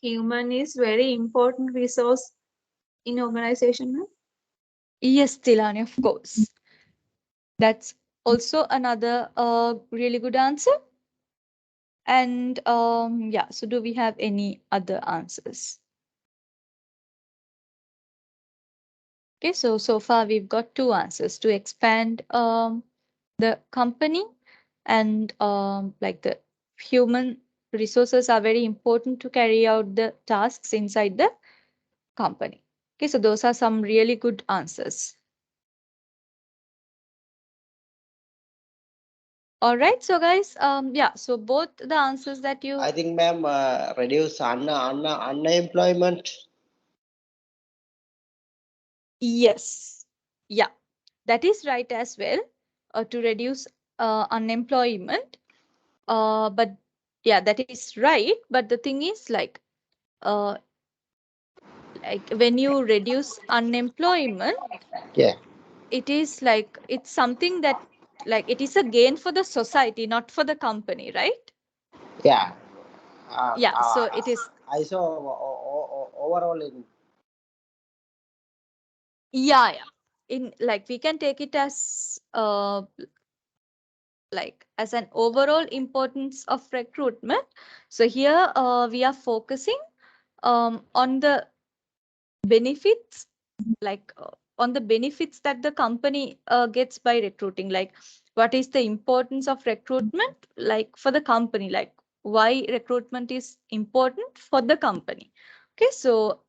human is very important resource in organization. No? yes, Tilani, of course. That's also another really good answer. And yeah, so do we have any other answers? Okay, so far we've got two answers: to expand the company, and like the human resources are very important to carry out the tasks inside the company. Okay, so those are some really good answers. All right, so guys, yeah, so both the answers that you I think, ma'am, reduce unemployment. yes, yeah, that is right as well, to reduce unemployment. But yeah, that is right. But the thing is, uh, like when you reduce unemployment, Yeah, it is like it's something that, like, it is a gain for the society, not for the company, right? yeah. Yeah, so it is. I saw overall in. Yeah, yeah. In, like, we can take it as like as an overall importance of recruitment. So here we are focusing on the benefits, like on the benefits that the company gets by recruiting, like what is the importance of recruitment like for the company, like why recruitment is important for the company. Okay, so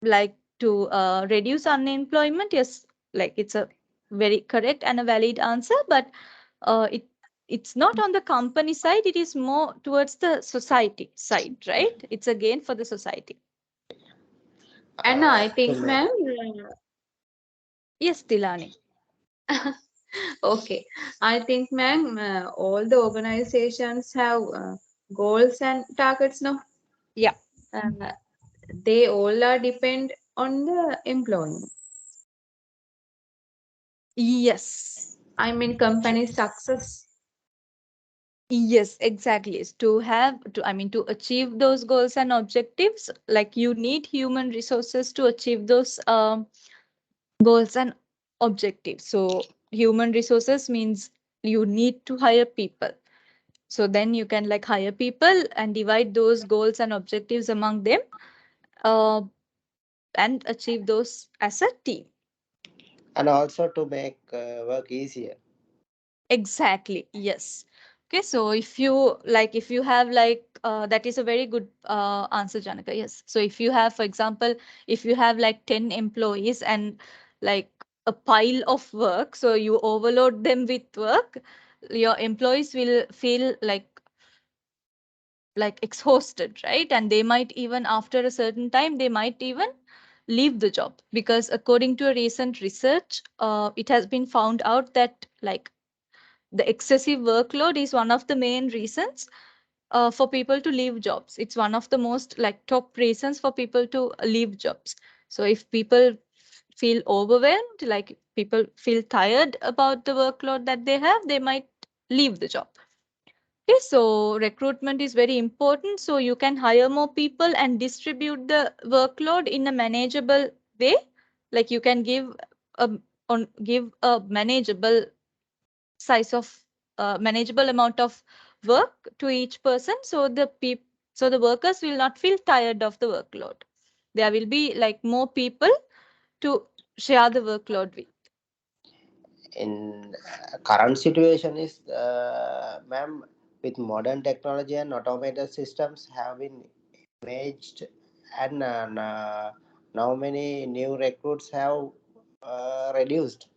like to reduce unemployment, yes, like it's a very correct and a valid answer, but it's not on the company side, it is more towards the society side, right? It's again for the society. And I So, think, ma'am, Yes, Tilani. okay, I think, ma'am, all the organizations have goals and targets now. Yeah. Uh, they all are depend on the employment. Yes. I mean, company success. Yes, exactly. To have to, I mean, to achieve those goals and objectives, like you need human resources to achieve those goals and objectives. So human resources means you need to hire people. So then you can like hire people and divide those goals and objectives among them, uh, and achieve those as a team. and also to make work easier. Exactly. Yes. Okay. So if you like, if you have like, that is a very good answer, Janaka. Yes. So if you have, for example, if you have like 10 employees and like a pile of work, so you overload them with work, your employees will feel like exhausted, right? And they might even after a certain time, they might even leave the job, because according to a recent research, it has been found out that like the excessive workload is one of the main reasons for people to leave jobs. It's one of the most like top reasons for people to leave jobs. So if people feel overwhelmed, like people feel tired about the workload that they have, they might leave the job. Okay, so recruitment is very important. So you can hire more people and distribute the workload in a manageable way. Like you can a give a manageable amount of work to each person, so the workers will not feel tired of the workload. There will be like more people to share the workload with. In current situation is, ma'am, with modern technology and automated systems have been imaged, and now many new recruits have reduced.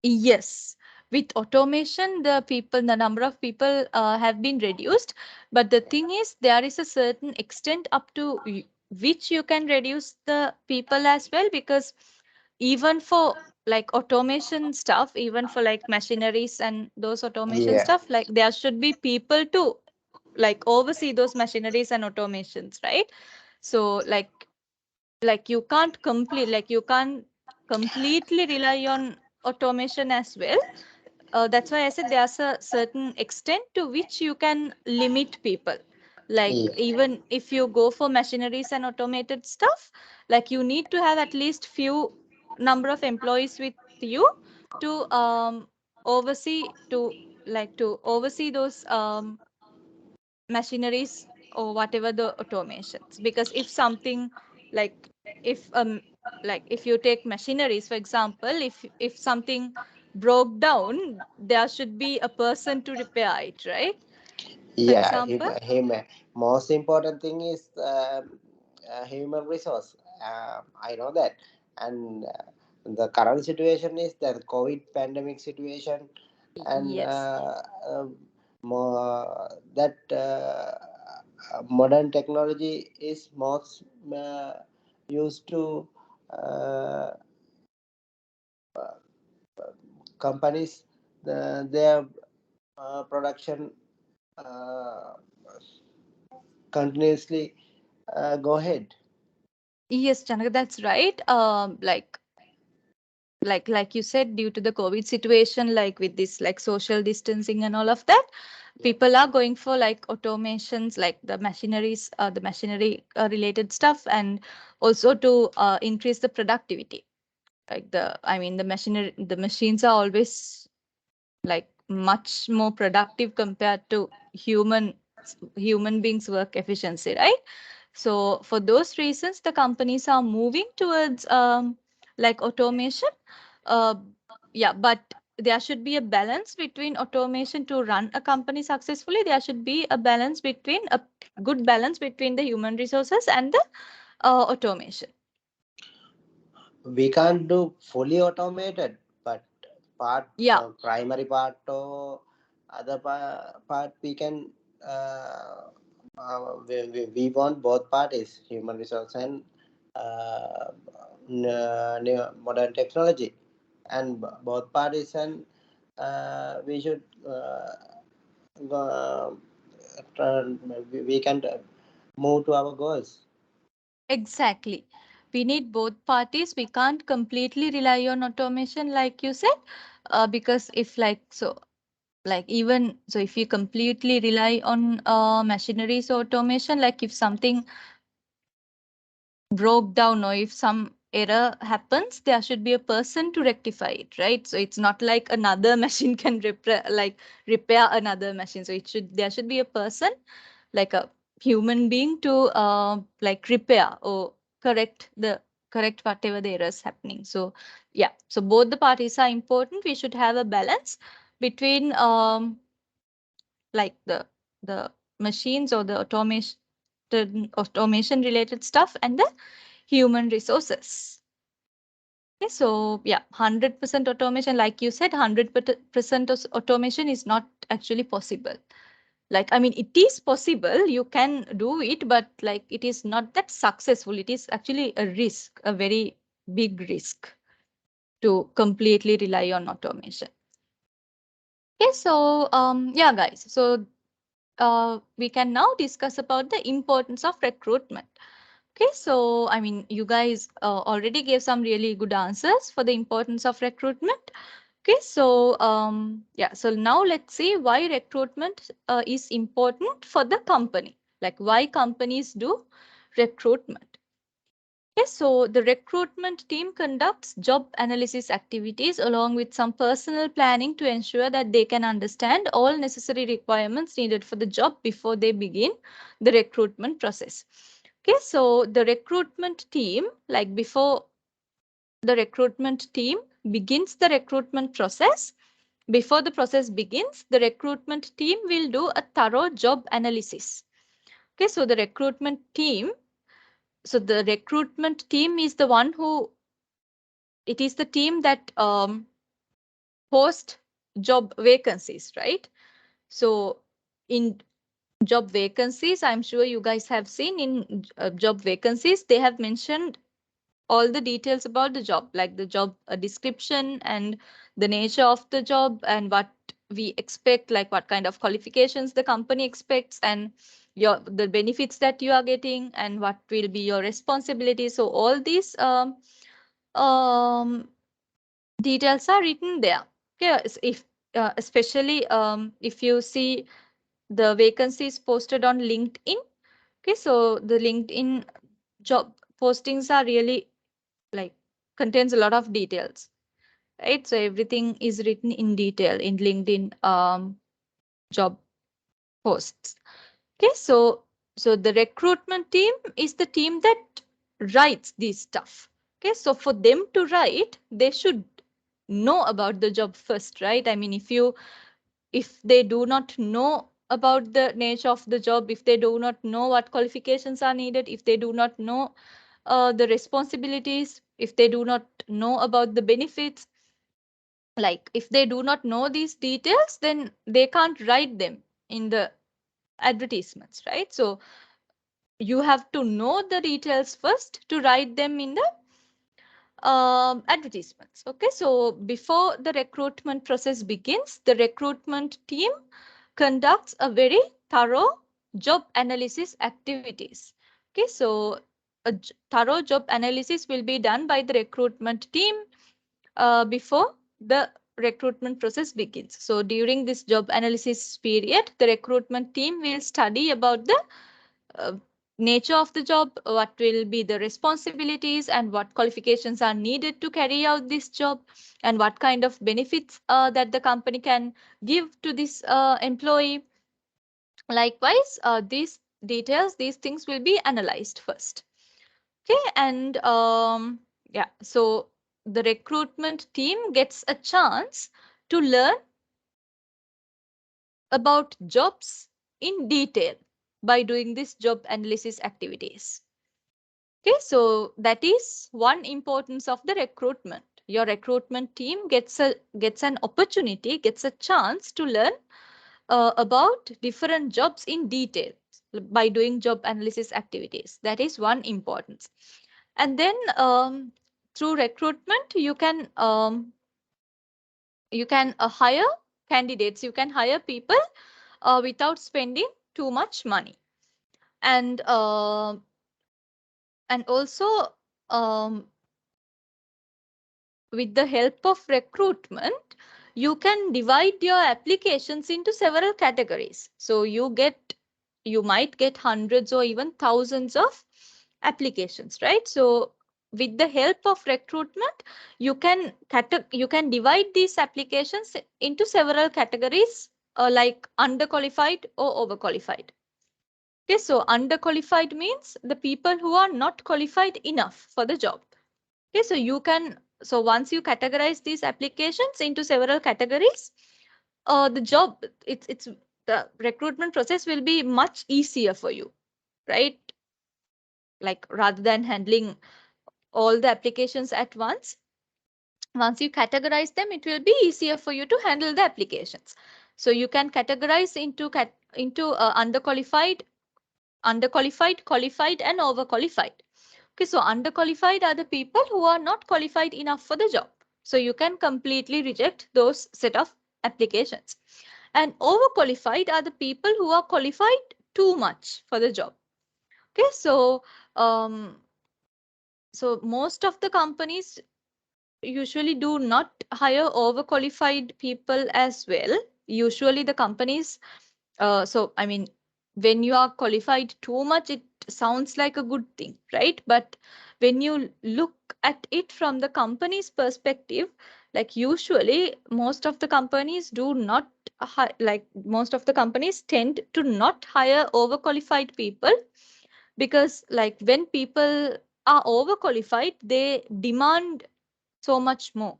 Yes, with automation, the number of people have been reduced. But the thing is, there is a certain extent up to which you can reduce the people as well, because even for like automation stuff, even for like machineries and those automation Yeah, stuff, like there should be people to like oversee those machineries and automations, right? So you can't completely rely on automation as well. That's why I said there's a certain extent to which you can limit people. Like yeah, even if you go for machineries and automated stuff, like you need to have at least few number of employees with you to oversee those machineries or whatever the automations. Because if something like if if you take machineries for example, if something broke down, there should be a person to repair it, right? For yeah. example. Him. Most important thing is human resource. I know that, and the current situation is the COVID pandemic situation, and Yes. more that modern technology is most used to uh, companies, their production uh, continuously go ahead. Yes, Janaka, that's right. Like you said, due to the COVID situation, like with this like social distancing and all of that, Yeah, people are going for like automations, like the machinery related stuff, and also to increase the productivity. Like the I mean the machines are always like much more productive compared to human beings work efficiency, right? So for those reasons the companies are moving towards like automation. uh, yeah, but there should be a balance between automation to run a company successfully. There should be a balance between a good balance between the human resources and the automation. We can't do fully automated, but part Yeah, primary part or other part we can. We want both parties, human resource and uh, new modern technology, and both parties, and we should uh, we can move to our goals. exactly. We need both parties. We can't completely rely on automation, like you said, because if like so, like even so, if you completely rely on machineries or automation, like if something broke down or if some error happens, there should be a person to rectify it, right? So it's not like another machine can repair another machine. So it should there should be a person, like a human being, to like repair or correct whatever the error is happening. So yeah, so both the parties are important. We should have a balance between like the machines or the automation related stuff and the human resources. Okay, so yeah, 100% automation, like you said, 100% automation is not actually possible. Like, I mean, it is possible, you can do it, but like it is not that successful. It is actually a risk, a very big risk to completely rely on automation. Okay, so yeah, guys. So we can now discuss about the importance of recruitment. Okay, so I mean, you guys already gave some really good answers for the importance of recruitment. Okay, so yeah, so now let's see why recruitment is important for the company. Like why companies do recruitment. Yes, so the recruitment team conducts job analysis activities along with some personal planning to ensure that they can understand all necessary requirements needed for the job before they begin the recruitment process. Okay, so the recruitment team, like before the recruitment team begins the recruitment process, before the process begins, the recruitment team will do a thorough job analysis. Okay, so the recruitment team is the one who it is the team that post job vacancies, right? So in job vacancies, I'm sure you guys have seen in job vacancies, they have mentioned all the details about the job, like the job description and the nature of the job and what we expect, like what kind of qualifications the company expects and the benefits that you are getting and what will be your responsibilities. So all these um, details are written there. Okay, if especially if you see the vacancies posted on LinkedIn. Okay, so the LinkedIn job postings are really like contains a lot of details, right? So everything is written in detail in LinkedIn job posts. Okay, so the recruitment team is the team that writes this stuff. Okay, so for them to write, they should know about the job first, right? I mean, if they do not know about the nature of the job, if they do not know what qualifications are needed, if they do not know the responsibilities, if they do not know about the benefits, like if they do not know these details, then they can't write them in the advertisements, right? So you have to know the details first to write them in the advertisements. Okay, so before the recruitment process begins, the recruitment team conducts a very thorough job analysis activities. Okay, so thorough job analysis will be done by the recruitment team before the recruitment process begins. So during this job analysis period, the recruitment team will study about the uh, nature of the job, what will be the responsibilities, and what qualifications are needed to carry out this job, and what kind of benefits that the company can give to this employee. Likewise, these things will be analyzed first. Okay, and yeah, so the recruitment team gets a chance to learn about jobs in detail by doing this job analysis activities. Okay, so that is one importance of the recruitment. Your recruitment team gets an opportunity, gets a chance to learn about different jobs in detail by doing job analysis activities. That is one importance. And then through recruitment, you can hire candidates. You can hire people without spending too much money. And also with the help of recruitment, you can divide your applications into several categories. So you might get hundreds or even thousands of applications, right? So with the help of recruitment, you can divide these applications into several categories, like underqualified or overqualified. Okay, so underqualified means the people who are not qualified enough for the job. Okay, so once you categorize these applications into several categories, the job, it's the recruitment process will be much easier for you, right? Like rather than handling all the applications at once you categorize them, it will be easier for you to handle the applications. So you can categorize into underqualified, qualified, and overqualified. Okay, so underqualified are the people who are not qualified enough for the job. So you can completely reject those set of applications. And overqualified are the people who are qualified too much for the job. Okay, um, so most of the companies usually do not hire overqualified people as well. Usually the companies, so I mean, when you are qualified too much, it sounds like a good thing, right? But when you look at it from the company's perspective, like usually most of the companies do not like most of the companies tend to not hire overqualified people, because like when people are overqualified, they demand so much more,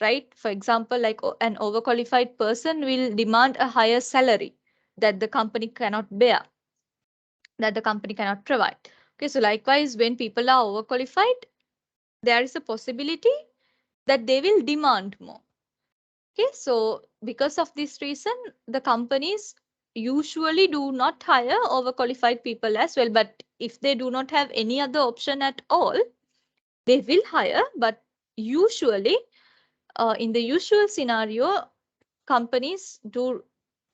right? For example, like an overqualified person will demand a higher salary that the company cannot bear, that the company cannot provide. Okay, so likewise, when people are overqualified, there is a possibility that they will demand more. Okay, so because of this reason, the companies usually do not hire overqualified people as well. But if they do not have any other option at all, they will hire. But usually, in the usual scenario, companies do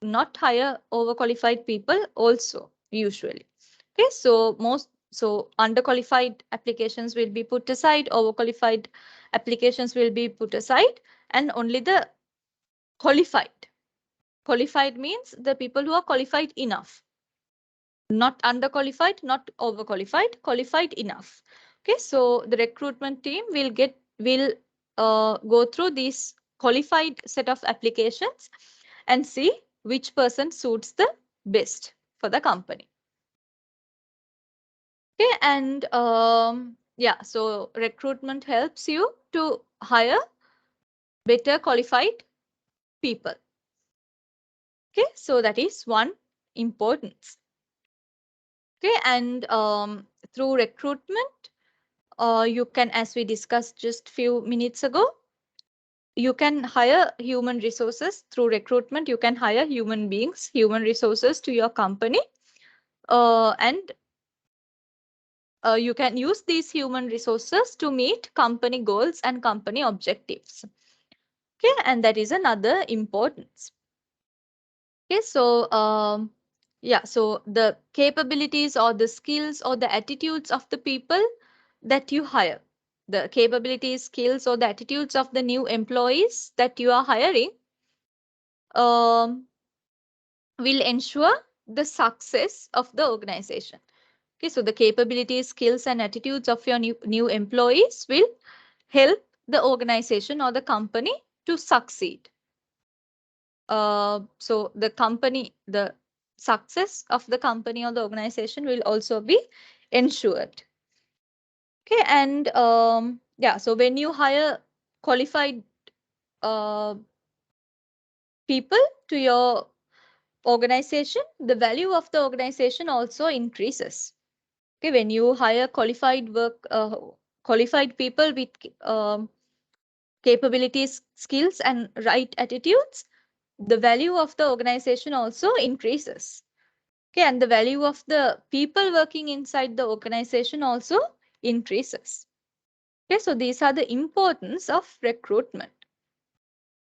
not hire overqualified people also usually. Okay, so underqualified applications will be put aside, overqualified applications will be put aside, and only the qualified. Qualified means the people who are qualified enough, not underqualified, not overqualified, qualified enough. Okay, so the recruitment team will go through these qualified set of applications and see which person suits the best for the company. Okay, and yeah, so recruitment helps you to hire better qualified people. Okay, so that is one importance. Okay, and through recruitment, you can, as we discussed just few minutes ago, you can hire human resources through recruitment. You can hire human beings, human resources to your company, and you can use these human resources to meet company goals and company objectives. Okay, and that is another importance. Okay, so yeah, so the capabilities or the skills or the attitudes of the people that you hire, the capabilities, skills, or the attitudes of the new employees that you are hiring, um, will ensure the success of the organization. Okay, so the capabilities, skills, and attitudes of your new employees will help the organization or the company to succeed. So the success of the company or the organization will also be ensured. Okay, and yeah, so when you hire qualified uh, people to your organization, the value of the organization also increases. Okay, when you hire qualified people with capabilities, skills, and right attitudes, the value of the organization also increases. Okay, and the value of the people working inside the organization also increases. Okay, so these are the importance of recruitment.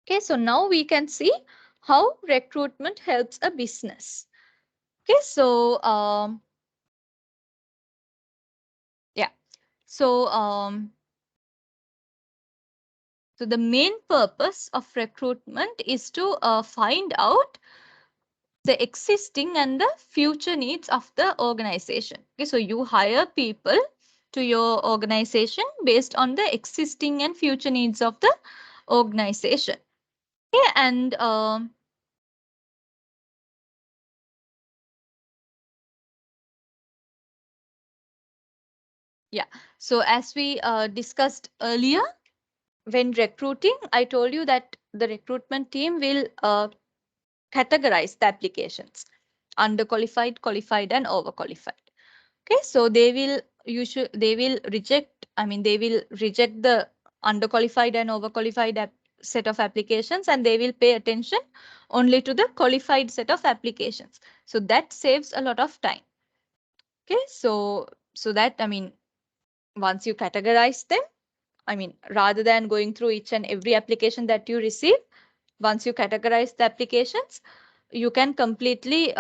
Okay, so now we can see how recruitment helps a business. Okay, so yeah, so so the main purpose of recruitment is to find out the existing and the future needs of the organization. Okay, so you hire people to your organization based on the existing and future needs of the organization. Okay, and yeah, so as we discussed earlier, when recruiting, I told you that the recruitment team will categorize the applications: underqualified, qualified, and overqualified. Okay, so they will reject, I mean, they will reject the underqualified and overqualified set of applications, and they will pay attention only to the qualified set of applications. So that saves a lot of time. Okay, so that, I mean, once you categorize them, I mean, rather than going through each and every application that you receive, once you categorize the applications, you can completely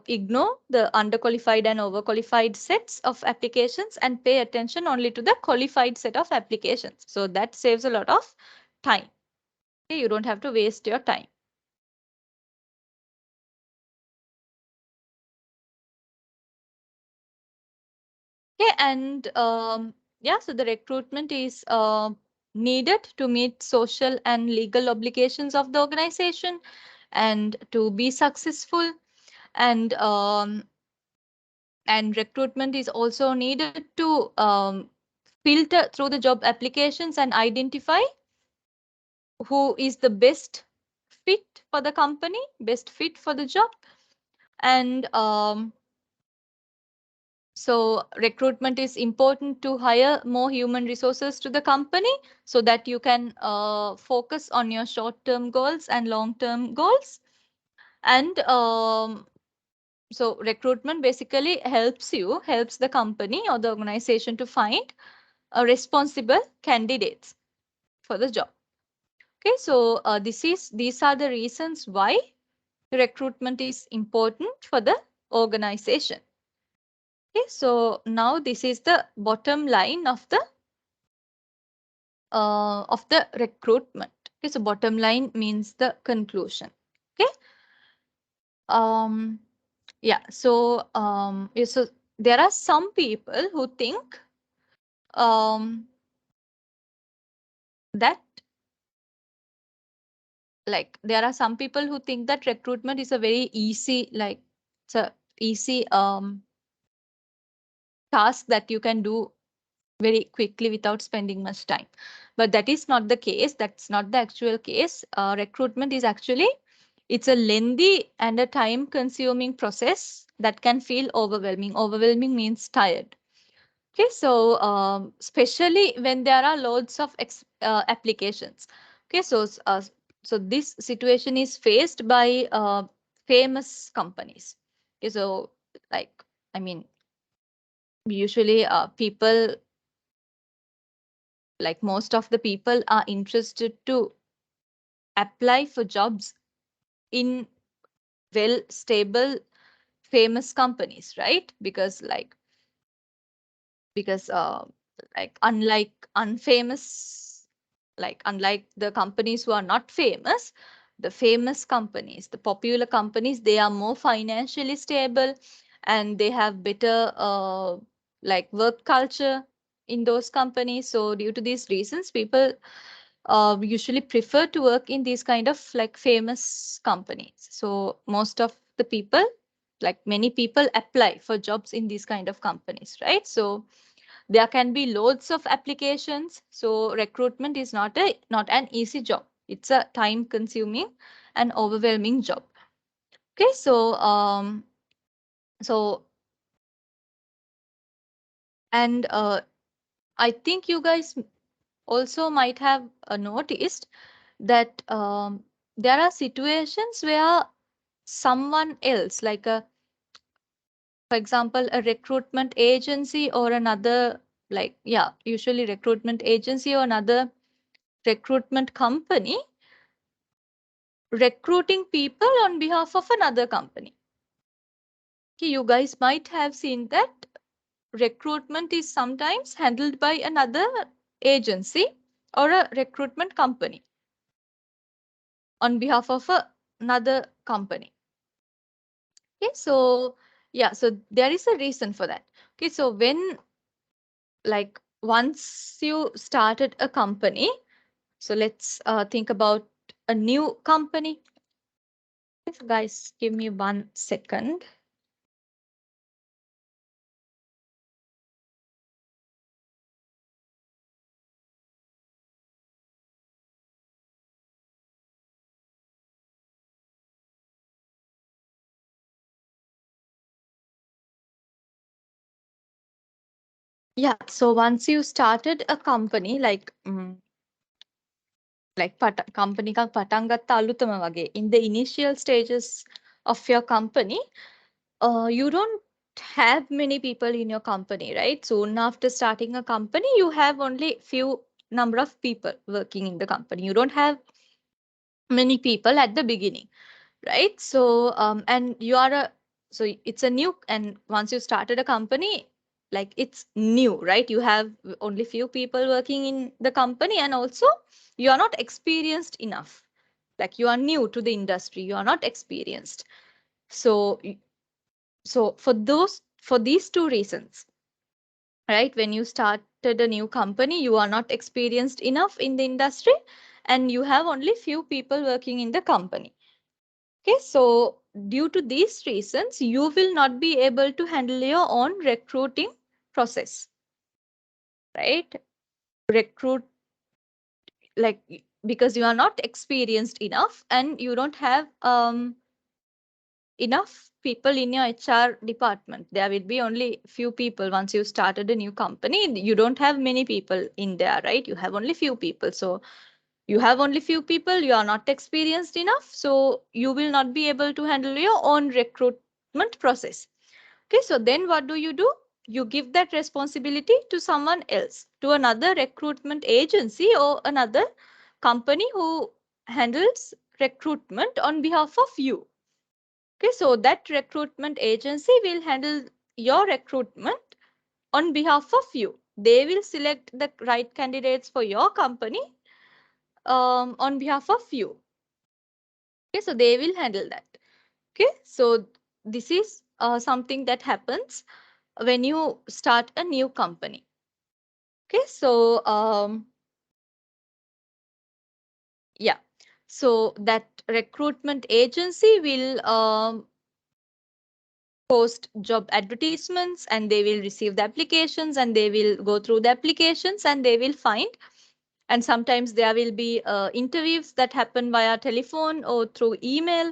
ignore the underqualified and overqualified sets of applications and pay attention only to the qualified set of applications. So that saves a lot of time. Okay, you don't have to waste your time. Okay, and yeah, so the recruitment is needed to meet social and legal obligations of the organization and to be successful. And recruitment is also needed to filter through the job applications and identify who is the best fit for the company, best fit for the job. And so recruitment is important to hire more human resources to the company so that you can focus on your short-term goals and long-term goals. And so recruitment basically helps the company or the organization to find responsible candidates for the job. Okay, so these are the reasons why recruitment is important for the organization. Okay, so now this is the bottom line of the recruitment. Okay, so bottom line means the conclusion. Okay, um, yeah. So yeah, so there are some people who think um that like there are some people who think that recruitment is a very easy, like it's a easy task that you can do very quickly without spending much time. But that is not the case. That's not the actual case. Recruitment is actually, it's a lengthy and a time consuming process that can feel overwhelming. Overwhelming means tired. Okay, so especially when there are loads of applications. Okay, so so this situation is faced by famous companies. Okay, so like, I mean, usually people, like most of the people are interested to apply for jobs in well stable famous companies, right? Because like unlike unfamous, like unlike the companies who are not famous, the famous companies, the popular companies, they are more financially stable, and they have better like work culture in those companies. So due to these reasons, people usually prefer to work in these kind of like famous companies. So most of the people, like many people, apply for jobs in these kind of companies, right? So there can be loads of applications. So recruitment is not an easy job. It's a time consuming and overwhelming job. Okay, so and I think you guys also might have noticed that there are situations where someone else, like a, for example, a recruitment agency or another, like, yeah, usually recruitment agency or another recruitment company recruiting people on behalf of another company. Okay, you guys might have seen that recruitment is sometimes handled by another agency or a recruitment company on behalf of another company. Okay, so yeah, so there is a reason for that. Okay, so when, like, once you started a company, so let's think about a new company. So guys, give me 1 second. Yeah, so once you started a company, like company එකක් පටන් ගත්ත අලුතම වගේ, in the initial stages of your company, you don't have many people in your company, right? Soon after starting a company, you have only few number of people working in the company. You don't have many people at the beginning, right? So and you are a, so it's a new, and once you started a company, like it's new, right? You have only few people working in the company, and also you are not experienced enough. Like you are new to the industry, you are not experienced. So so for these two reasons, right, when you started a new company, you are not experienced enough in the industry, and you have only few people working in the company. Okay, so due to these reasons, you will not be able to handle your own recruiting process, right? Recruit, like, because you are not experienced enough and you don't have enough people in your HR department. There will be only few people once you started a new company. You don't have many people in there, right? You have only few people. So you have only few people, you are not experienced enough, so you will not be able to handle your own recruitment process. Okay, so then what do? You give that responsibility to someone else, to another recruitment agency or another company who handles recruitment on behalf of you. Okay, so that recruitment agency will handle your recruitment on behalf of you. They will select the right candidates for your company on behalf of you. Okay, so they will handle that. Okay, so this is something that happens when you start a new company. Okay, so yeah, so that recruitment agency will post job advertisements, and they will receive the applications, and they will go through the applications, and they will find, and sometimes there will be interviews that happen via telephone or through email.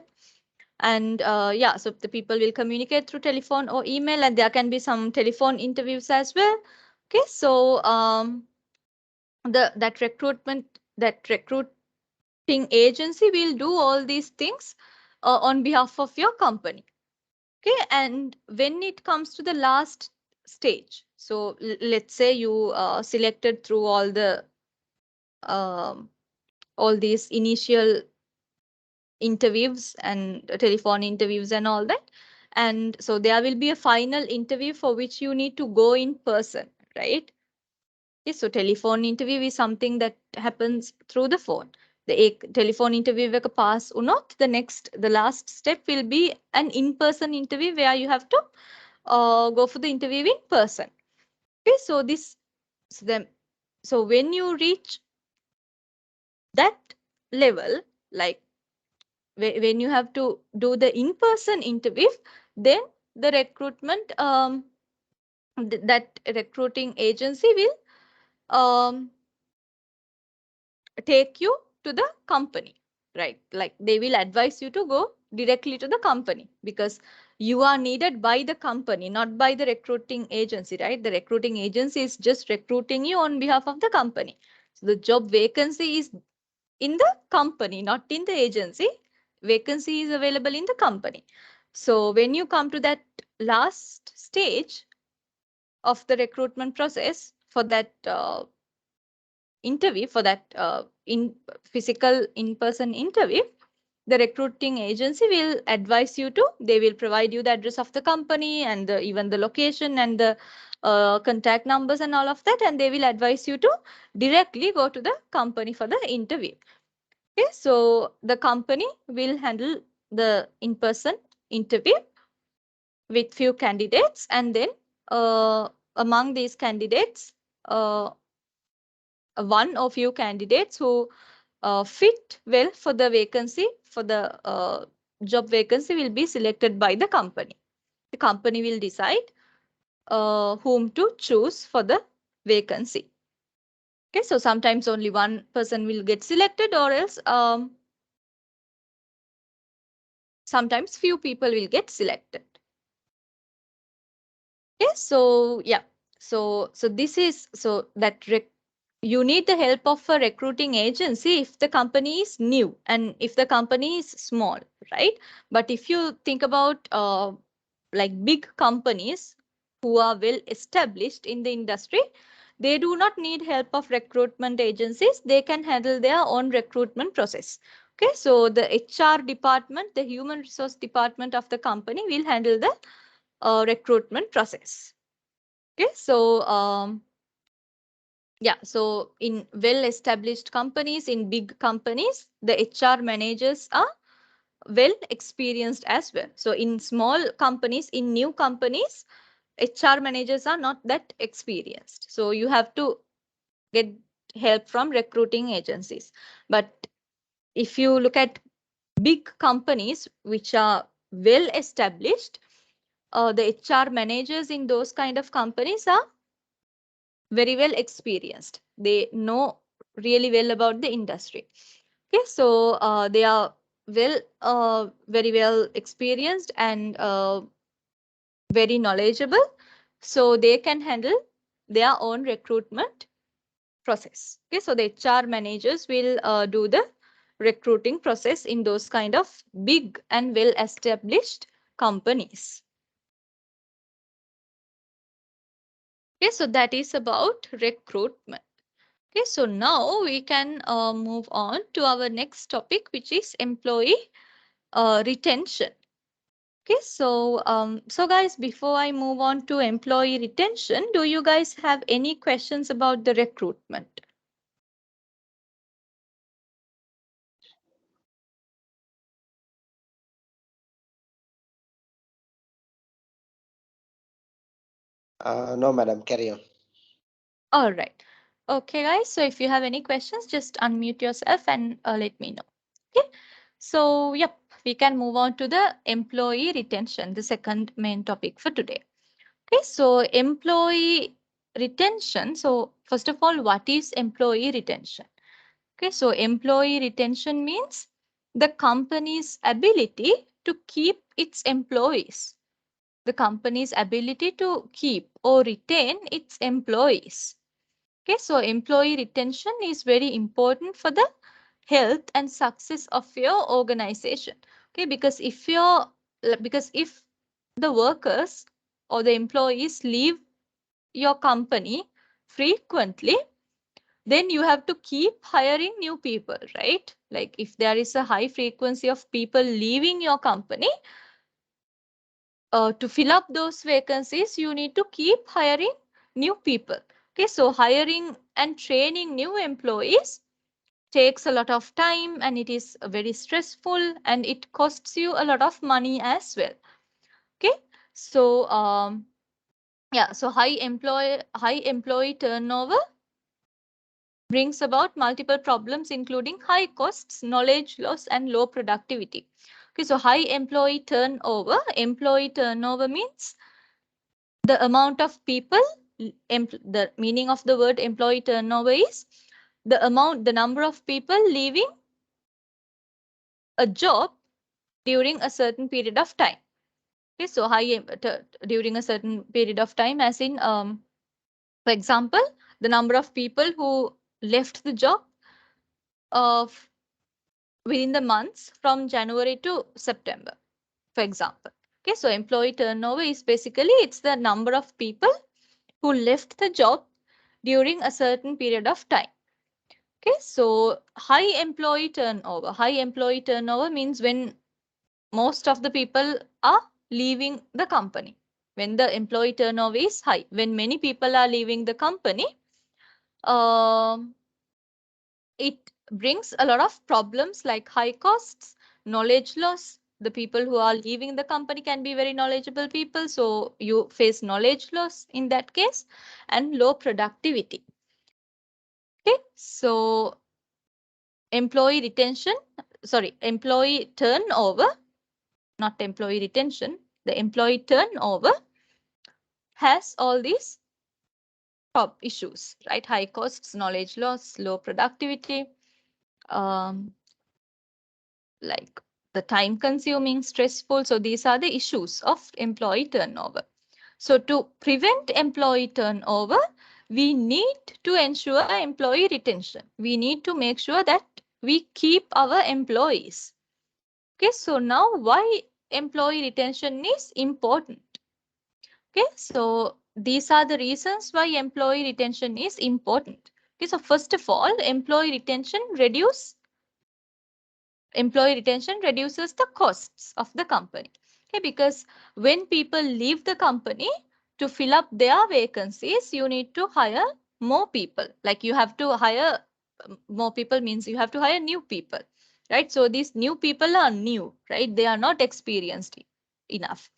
And yeah, so the people will communicate through telephone or email, and there can be some telephone interviews as well. Okay, so that recruiting agency will do all these things on behalf of your company. Okay, and when it comes to the last stage, so let's say you selected through um, all these initial interviews and telephone interviews and all that, and so there will be a final interview for which you need to go in person, right? Yes, so telephone interview is something that happens through the phone. The telephone interview එක pass වුණොත්, the last step will be an in-person interview where you have to go for the interview in person. Okay, so so when you reach that level, like when you have to do the in-person interview, then the recruitment that recruiting agency will um, take you to the company, right? Like they will advise you to go directly to the company because you are needed by the company, not by the recruiting agency, right? The recruiting agency is just recruiting you on behalf of the company. So the job vacancy is in the company, not in the agency. Vacancy is available in the company. So when you come to that last stage of the recruitment process for that interview, for that in physical in-person interview, the recruiting agency will advise you to, they will provide you the address of the company and even the location and the contact numbers and all of that, and they will advise you to directly go to the company for the interview. Okay, so the company will handle the in-person interview with few candidates, and then among these candidates, uh, one or few candidates who fit well for the vacancy, for the job vacancy, will be selected by the company. The company will decide whom to choose for the vacancy. Okay, so sometimes only one person will get selected, or else sometimes few people will get selected. Okay, so yeah, so this is so that you need the help of a recruiting agency if the company is new and if the company is small, right? But if you think about like big companies who are well established in the industry, they do not need help of recruitment agencies. They can handle their own recruitment process. Okay, so the HR department, the human resource department of the company will handle the recruitment process. Okay, so yeah, so in well-established companies, in big companies, the HR managers are well experienced as well. So in small companies, in new companies, HR managers are not that experienced. So you have to get help from recruiting agencies. But if you look at big companies which are well established, the HR managers in those kind of companies are very well experienced. They know really well about the industry. Okay, so they are very well experienced and very knowledgeable. So they can handle their own recruitment process. Okay, so the HR managers will do the recruiting process in those kind of big and well established companies. Okay, so that is about recruitment. Okay, so now we can move on to our next topic, which is employee retention. Okay, so guys, before I move on to employee retention, do you guys have any questions about the recruitment? No, madam, carry on. All right. Okay, guys. So if you have any questions, just unmute yourself and let me know. Okay. So, yep, we can move on to the employee retention, the second main topic for today. Okay, so employee retention. So, first of all, what is employee retention? Okay, so employee retention means the company's ability to keep its employees. The company's ability to keep or retain its employees. Okay, so employee retention is very important for the health and success of your organization. Okay, because if the workers or the employees leave your company frequently, then you have to keep hiring new people, right? Like if there is a high frequency of people leaving your company, to fill up those vacancies, you need to keep hiring new people. Okay, so hiring and training new employees takes a lot of time and it is very stressful and it costs you a lot of money as well. Okay, So yeah, so high employee turnover brings about multiple problems, including high costs, knowledge loss, and low productivity. Okay, so high employee turnover. Employee turnover means the amount of people, the meaning of the word employee turnover is the number of people leaving a job during a certain period of time. Okay, so during a certain period of time, as in, for example, the number of people who left the job of within the months from January to September, for example. Okay, so employee turnover is basically it's the number of people who left the job during a certain period of time. Okay, so high employee turnover. High employee turnover means when most of the people are leaving the company. When the employee turnover is high, when many people are leaving the company, um, it brings a lot of problems like high costs, knowledge loss. The people who are leaving the company can be very knowledgeable people, so you face knowledge loss in that case, and low productivity. Okay, so employee turnover, not employee retention, the employee turnover has all these top issues, right? High costs, knowledge loss, low productivity, um, like the time consuming, stressful. So these are the issues of employee turnover. So to prevent employee turnover, we need to ensure employee retention. We need to make sure that we keep our employees. Okay, so now why employee retention is important? Okay, so these are the reasons why employee retention is important. Okay, so first of all, employee retention reduces the costs of the company. Okay, because when people leave the company to fill up their vacancies, you need to hire more people. Like you have to hire more people means you have to hire new people, right? So these new people are new, right? They are not experienced enough.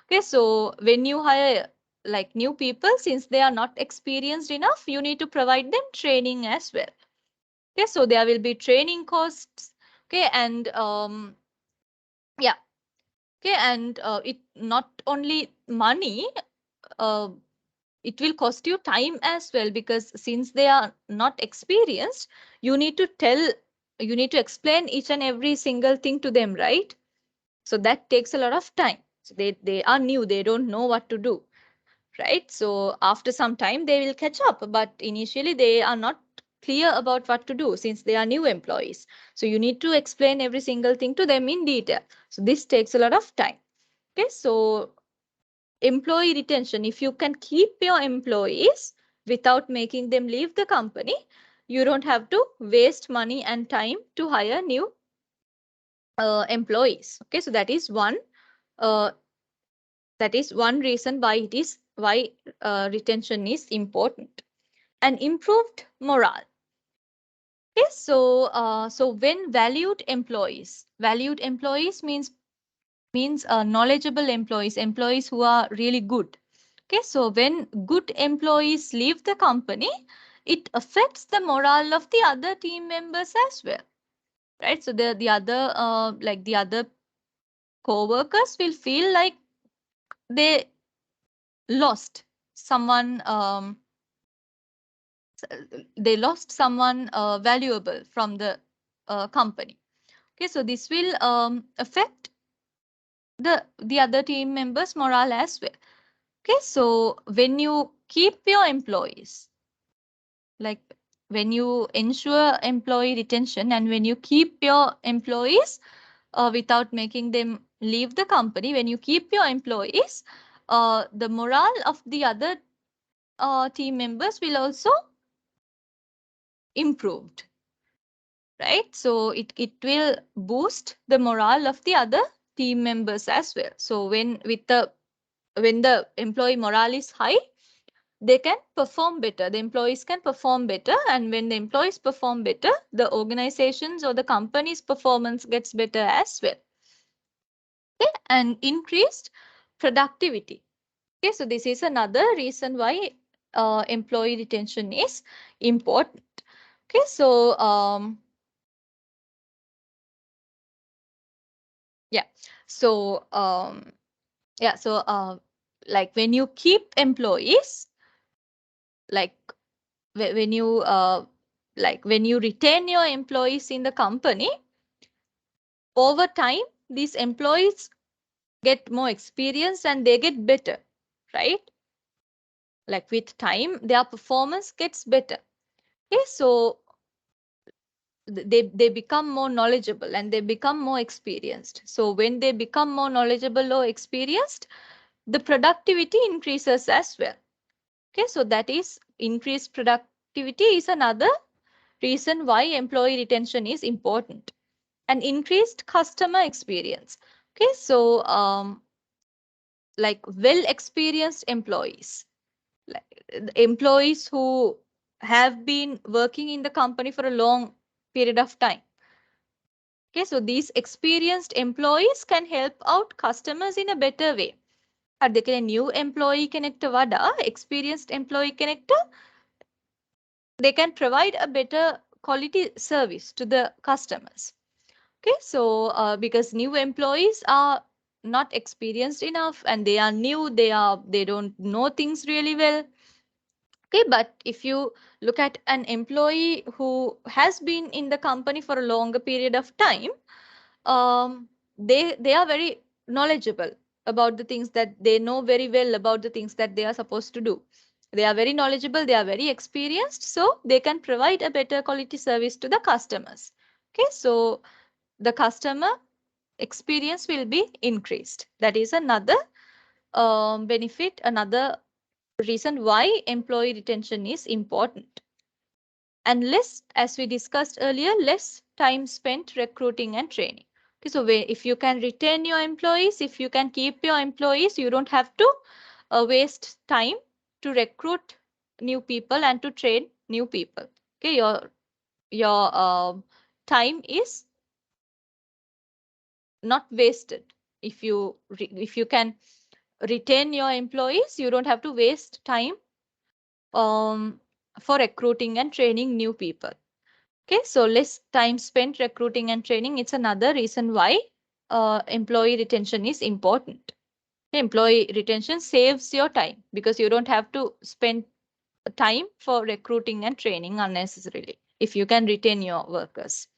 Okay, so when you hire like new people, since they are not experienced enough, you need to provide them training as well. Okay, so there will be training costs. Okay, and yeah, okay, and it not only money, uh, it will cost you time as well, because since they are not experienced, you need to explain each and every single thing to them, right? So that takes a lot of time. So they are new, they don't know what to do, right? So after some time they will catch up, but initially they are not clear about what to do since they are new employees. So you need to explain every single thing to them in detail. So this takes a lot of time. Okay, so employee retention, if you can keep your employees without making them leave the company, you don't have to waste money and time to hire new employees. Okay, so uh, that is one reason why retention is important. And improved morale. Okay, so when valued employees means knowledgeable employees, employees who are really good. Okay, so when good employees leave the company, it affects the morale of the other team members as well, right? So the other like the other co-workers will feel like they lost someone valuable from the company. Okay, so this will affect the other team members morale as well. Okay, so when you keep your employees, like when you ensure employee retention and when you keep your employees without making them leave the company, when you keep your employees, the morale of the other team members will also improved, right? So it will boost the morale of the other team members as well. So when the employee morale is high, they can perform better. The employees can perform better, and when the employees perform better, the organizations or the company's performance gets better as well. Okay? And increased productivity. Okay, so this is another reason why employee retention is important. Okay, so yeah, so like when you keep employees, like when you when you retain your employees in the company, over time these employees get more experience and they get better, right? Like with time their performance gets better. Okay, so they become more knowledgeable and they become more experienced. So when they become more knowledgeable or experienced, the productivity increases as well. Okay, so that is increased productivity is another reason why employee retention is important. And increased customer experience. Okay, so like well experienced employees, like employees who have been working in the company for a long period of time. Okay, so these experienced employees can help out customers in a better way. Are new employee connector vada experienced employee connector, they can provide a better quality service to the customers. Okay, so because new employees are not experienced enough and they are new, they don't know things really well. Okay, but if you look at an employee who has been in the company for a longer period of time, they are very knowledgeable about the things that they know very well about the things that they are supposed to do. They are very knowledgeable, they are very experienced, so they can provide a better quality service to the customers. Okay, so the customer experience will be increased. That is another benefit, another reason why employee retention is important. And less, as we discussed earlier, less time spent recruiting and training. Okay, so if you can retain your employees, if you can keep your employees, you don't have to waste time to recruit new people and to train new people. Okay, your time is not wasted. If you can retain your employees, you don't have to waste time um, for recruiting and training new people. Okay, so less time spent recruiting and training. It's another reason why employee retention is important. Employee retention saves your time because you don't have to spend time for recruiting and training unnecessarily if you can retain your workers.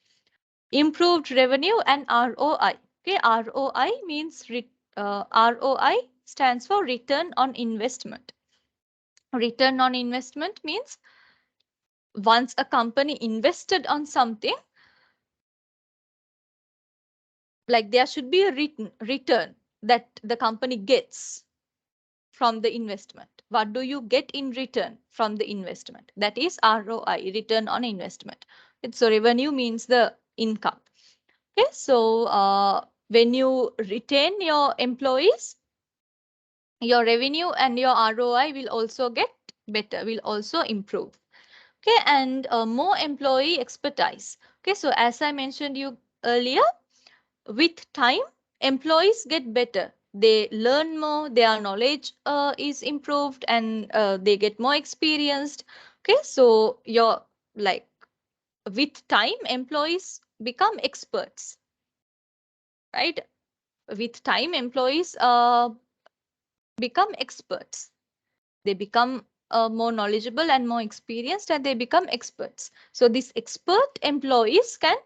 Improved revenue and ROI. Okay, ROI means ROI stands for return on investment. Return on investment means once a company invested on something, like there should be a return that the company gets from the investment. What do you get in return from the investment? That is ROI, return on investment. So revenue means the income. Okay, so when you retain your employees, your revenue and your ROI will also get better, will also improve. Okay, and more employee expertise. Okay, so as I mentioned you earlier, with time, employees get better. They learn more, their knowledge is improved, and they get more experienced. Okay, so your like with time, employees become experts, right? With time, employees become experts. They become more knowledgeable and more experienced, and they become experts. So these expert employees can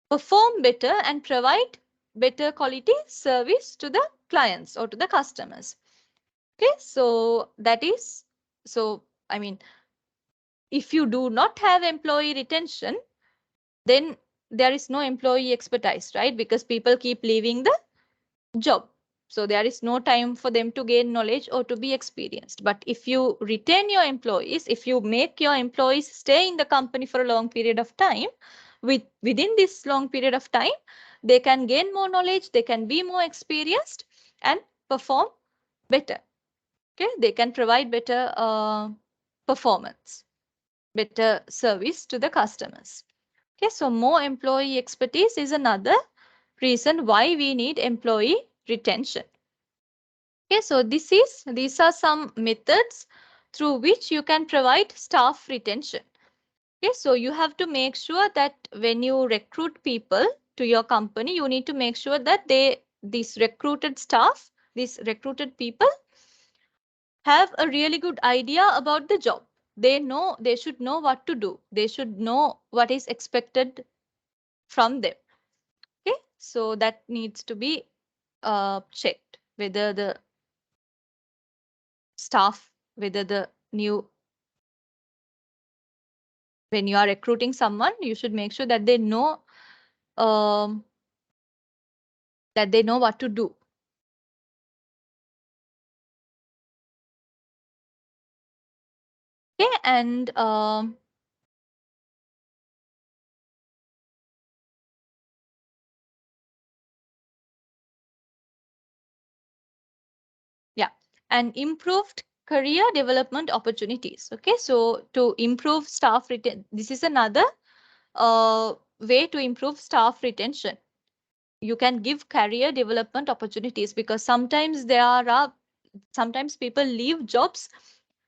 perform better and provide better quality service to the clients or to the customers. Okay, so that is, so I mean, if you do not have employee retention, then there is no employee expertise, right? Because people keep leaving the job. So there is no time for them to gain knowledge or to be experienced. But if you retain your employees, if you make your employees stay in the company for a long period of time, within this long period of time, they can gain more knowledge, they can be more experienced and perform better. Okay, they can provide better performance, better service to the customers. Okay, so more employee expertise is another reason why we need employee retention. Okay, so these are some methods through which you can provide staff retention. Okay, so you have to make sure that when you recruit people to your company, you need to make sure that these recruited staff, these recruited people have a really good idea about the job. They should know what to do. They should know what is expected from them. Okay, so that needs to be checked whether the staff, whether the new, when you are recruiting someone, you should make sure um, that they know what to do. Okay, and yeah, and improved career development opportunities. Okay, so to improve staff retention, this is another way to improve staff retention. You can give career development opportunities, because sometimes people leave jobs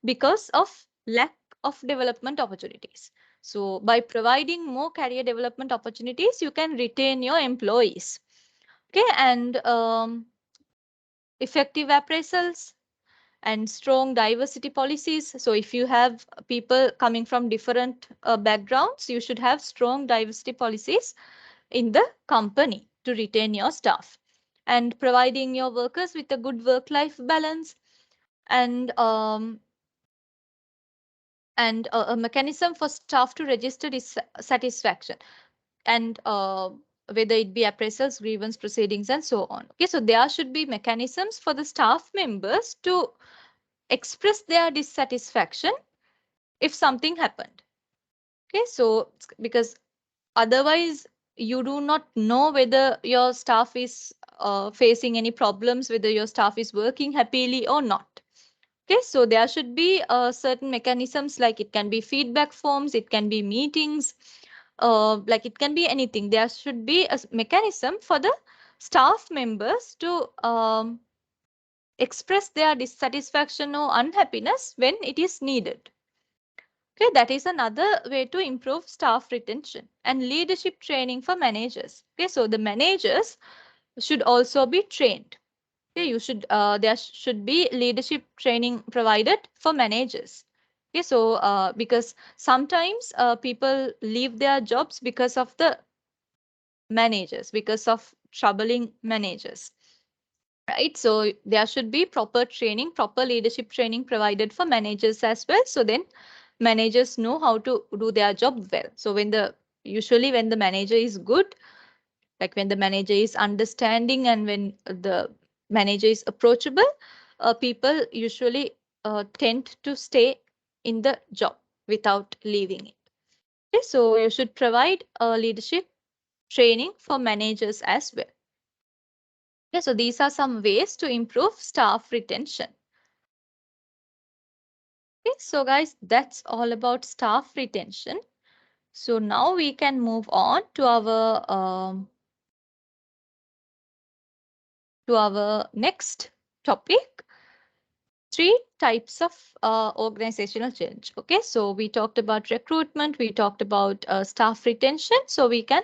because of lack of development opportunities. So by providing more career development opportunities, you can retain your employees. Okay, and effective appraisals and strong diversity policies. So if you have people coming from different backgrounds, you should have strong diversity policies in the company to retain your staff, and providing your workers with a good work-life balance, and a mechanism for staff to register dissatisfaction, and whether it be appraisals, grievance proceedings, and so on. Okay, so there should be mechanisms for the staff members to express their dissatisfaction if something happened. Okay, so because otherwise you do not know whether your staff is facing any problems, whether your staff is working happily or not. Okay, so there should be certain mechanisms, like it can be feedback forms, it can be meetings, like it can be anything. There should be a mechanism for the staff members to express their dissatisfaction or unhappiness when it is needed. Okay, that is another way to improve staff retention. And leadership training for managers. Okay, so the managers should also be trained. Okay, there should be leadership training provided for managers. Okay, so because sometimes people leave their jobs because of the managers, because of troubling managers. Right, so there should be proper training, proper leadership training provided for managers as well. So then managers know how to do their job well. So usually when the manager is good, like when the manager is understanding and when the manager is approachable, people usually tend to stay in the job without leaving it. Okay, so you should provide leadership training for managers as well. Okay, so these are some ways to improve staff retention. Okay, so guys, that's all about staff retention. So now we can move on to our next topic, three types of organizational change. Okay, so we talked about recruitment, we talked about staff retention. So we can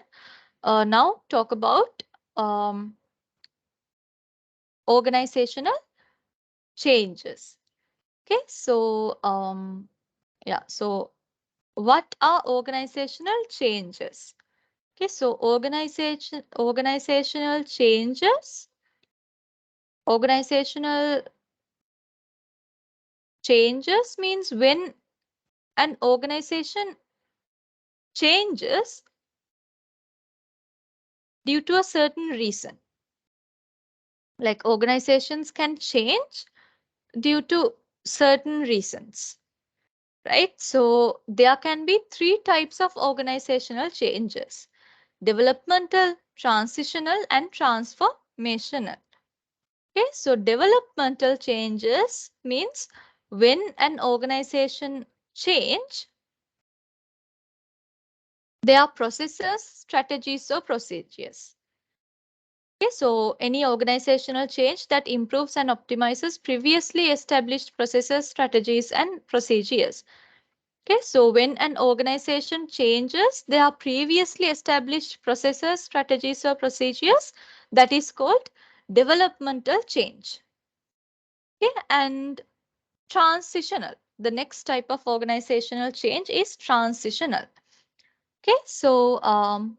now talk about organizational changes. Okay, so yeah, so what are organizational changes? Okay, so organizational changes, organizational changes means when an organization changes due to a certain reason. Like organizations can change due to certain reasons, right? So there can be three types of organizational changes: developmental, transitional, and transformational. Okay, so developmental changes means when an organization change their processes, strategies, or procedures. Okay, so any organizational change that improves and optimizes previously established processes, strategies, and procedures. Okay, so when an organization changes their previously established processes, strategies, or procedures, that is called developmental change. Okay, and transitional. The next type of organizational change is transitional. Okay, so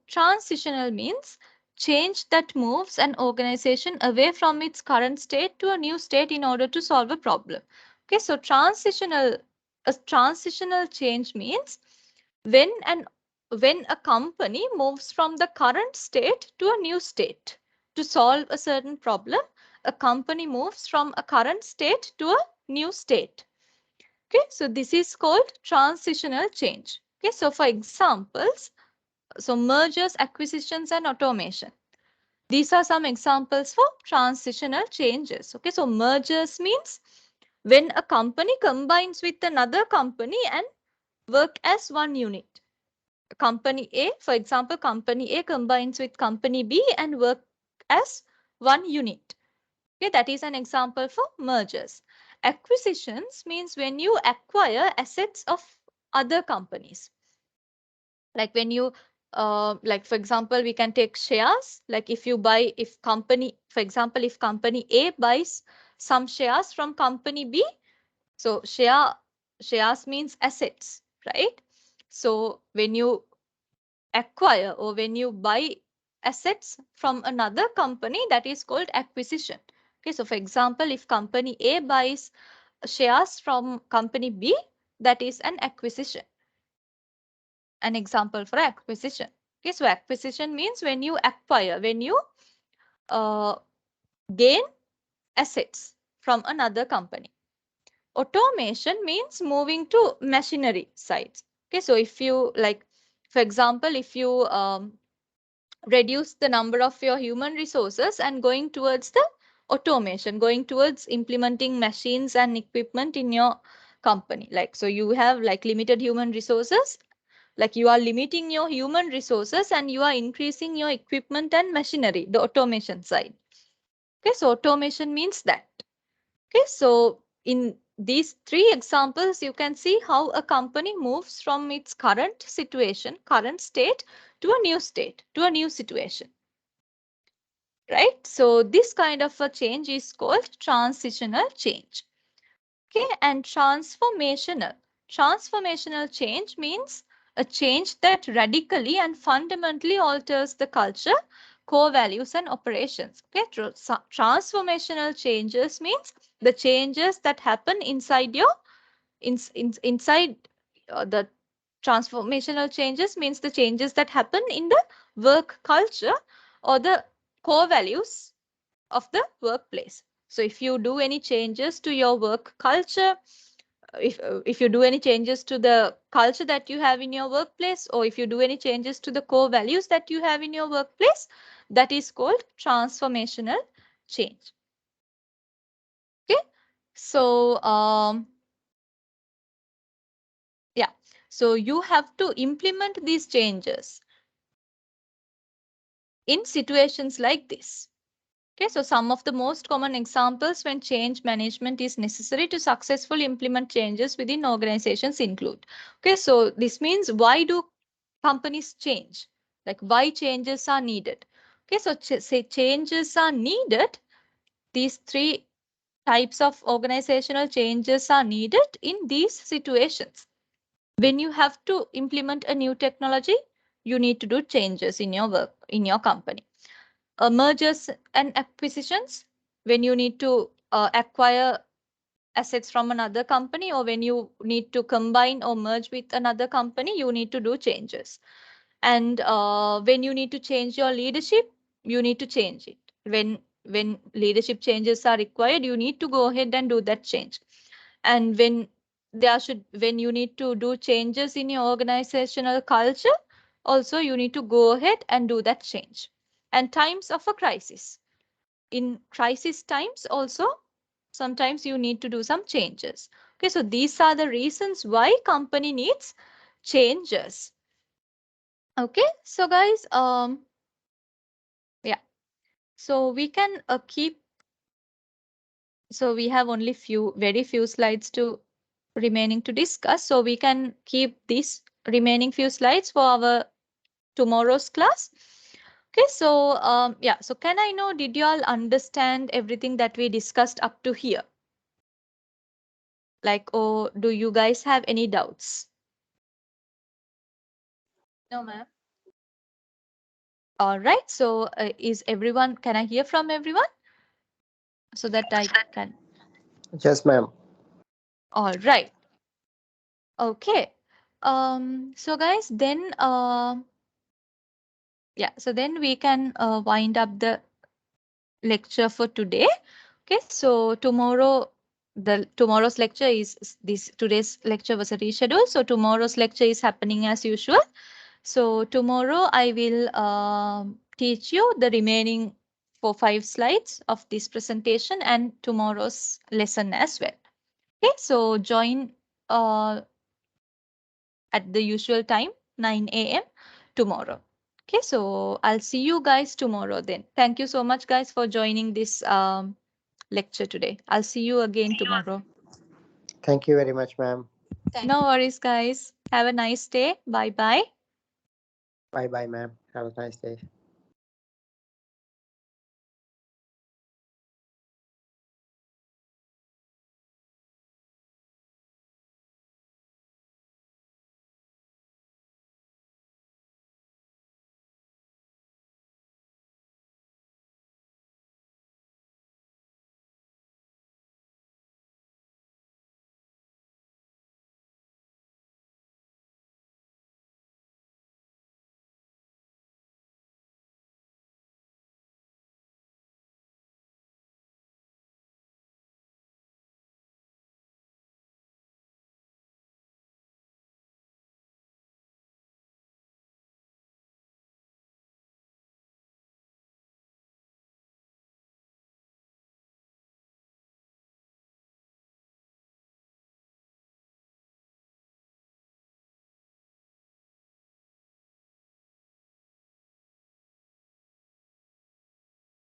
transitional means change that moves an organization away from its current state to a new state in order to solve a problem. Okay, so a transitional change means when an when a company moves from the current state to a new state to solve a certain problem, a company moves from a current state to a new state. Okay, so this is called transitional change. Okay, so for examples, so mergers, acquisitions, and automation. These are some examples for transitional changes. Okay, so mergers means when a company combines with another company and work as one unit. Company A, for example, company A combines with company B and work as one unit. Okay, that is an example for mergers. Acquisitions means when you acquire assets of other companies. Like when you like for example, we can take shares. Like if company, for example, if company A buys some shares from company B, so shares means assets, right? So when you acquire or when you buy assets from another company, that is called acquisition. Okay, so for example, if company A buys shares from company B, that is an acquisition. An example for acquisition. Okay, so acquisition means when you acquire, when you uh, gain assets from another company. Automation means moving to machinery sides. Okay, so if you like, for example, if you reduce the number of your human resources and going towards the automation, going towards implementing machines and equipment in your company. Like, so you have like limited human resources, like you are limiting your human resources and you are increasing your equipment and machinery, the automation side. Okay, so automation means that. Okay, so in these three examples, you can see how a company moves from its current situation, current state, to a new state, to a new situation. Right? So this kind of a change is called transitional change. Okay, and transformational. Transformational change means a change that radically and fundamentally alters the culture, core values, and operations. Okay, transformational changes means the changes that happen inside your inside the transformational changes means the changes that happen in the work culture or the core values of the workplace. So if you do any changes to your work culture, if you do any changes to the culture that you have in your workplace, or if you do any changes to the core values that you have in your workplace, that is called transformational change. Okay, so yeah, so you have to implement these changes in situations like this. Okay, so some of the most common examples when change management is necessary to successfully implement changes within organizations include. Okay, so this means why do companies change? Like why changes are needed? Okay, so say changes are needed. These three types of organizational changes are needed in these situations. When you have to implement a new technology, you need to do changes in your work, in your company. Mergers and acquisitions, when you need to acquire assets from another company, or when you need to combine or merge with another company, you need to do changes. And when you need to change your leadership, you need to change it. When leadership changes are required, you need to go ahead and do that change. And when you need to do changes in your organizational culture, also you need to go ahead and do that change. And times of a crisis, in crisis times also sometimes you need to do some changes. Okay, so these are the reasons why company needs changes. Okay, so guys, yeah, So we can keep. So we have only very few slides to remaining to discuss. So we can keep these remaining few slides for our tomorrow's class. Okay, so yeah, so can I know, did you all understand everything that we discussed up to here? Like, or do you guys have any doubts? No, ma'am. All right, so is everyone, can I hear from everyone so that I can? Yes, ma'am. All right, okay. So guys, then yeah, so then we can wind up the lecture for today. Okay, so tomorrow's lecture is this today's lecture was a reschedule. So tomorrow's lecture is happening as usual. So tomorrow I will teach you the remaining 4-5 slides of this presentation and tomorrow's lesson as well. Okay, so join uh, at the usual time, 9 a.m. tomorrow. Okay, so I'll see you guys tomorrow then. Thank you so much, guys, for joining this lecture today. I'll see you again tomorrow. Thank you very much, ma'am. Thank No worries, guys. Have a nice day. Bye bye. Bye bye, ma'am. Have a nice day.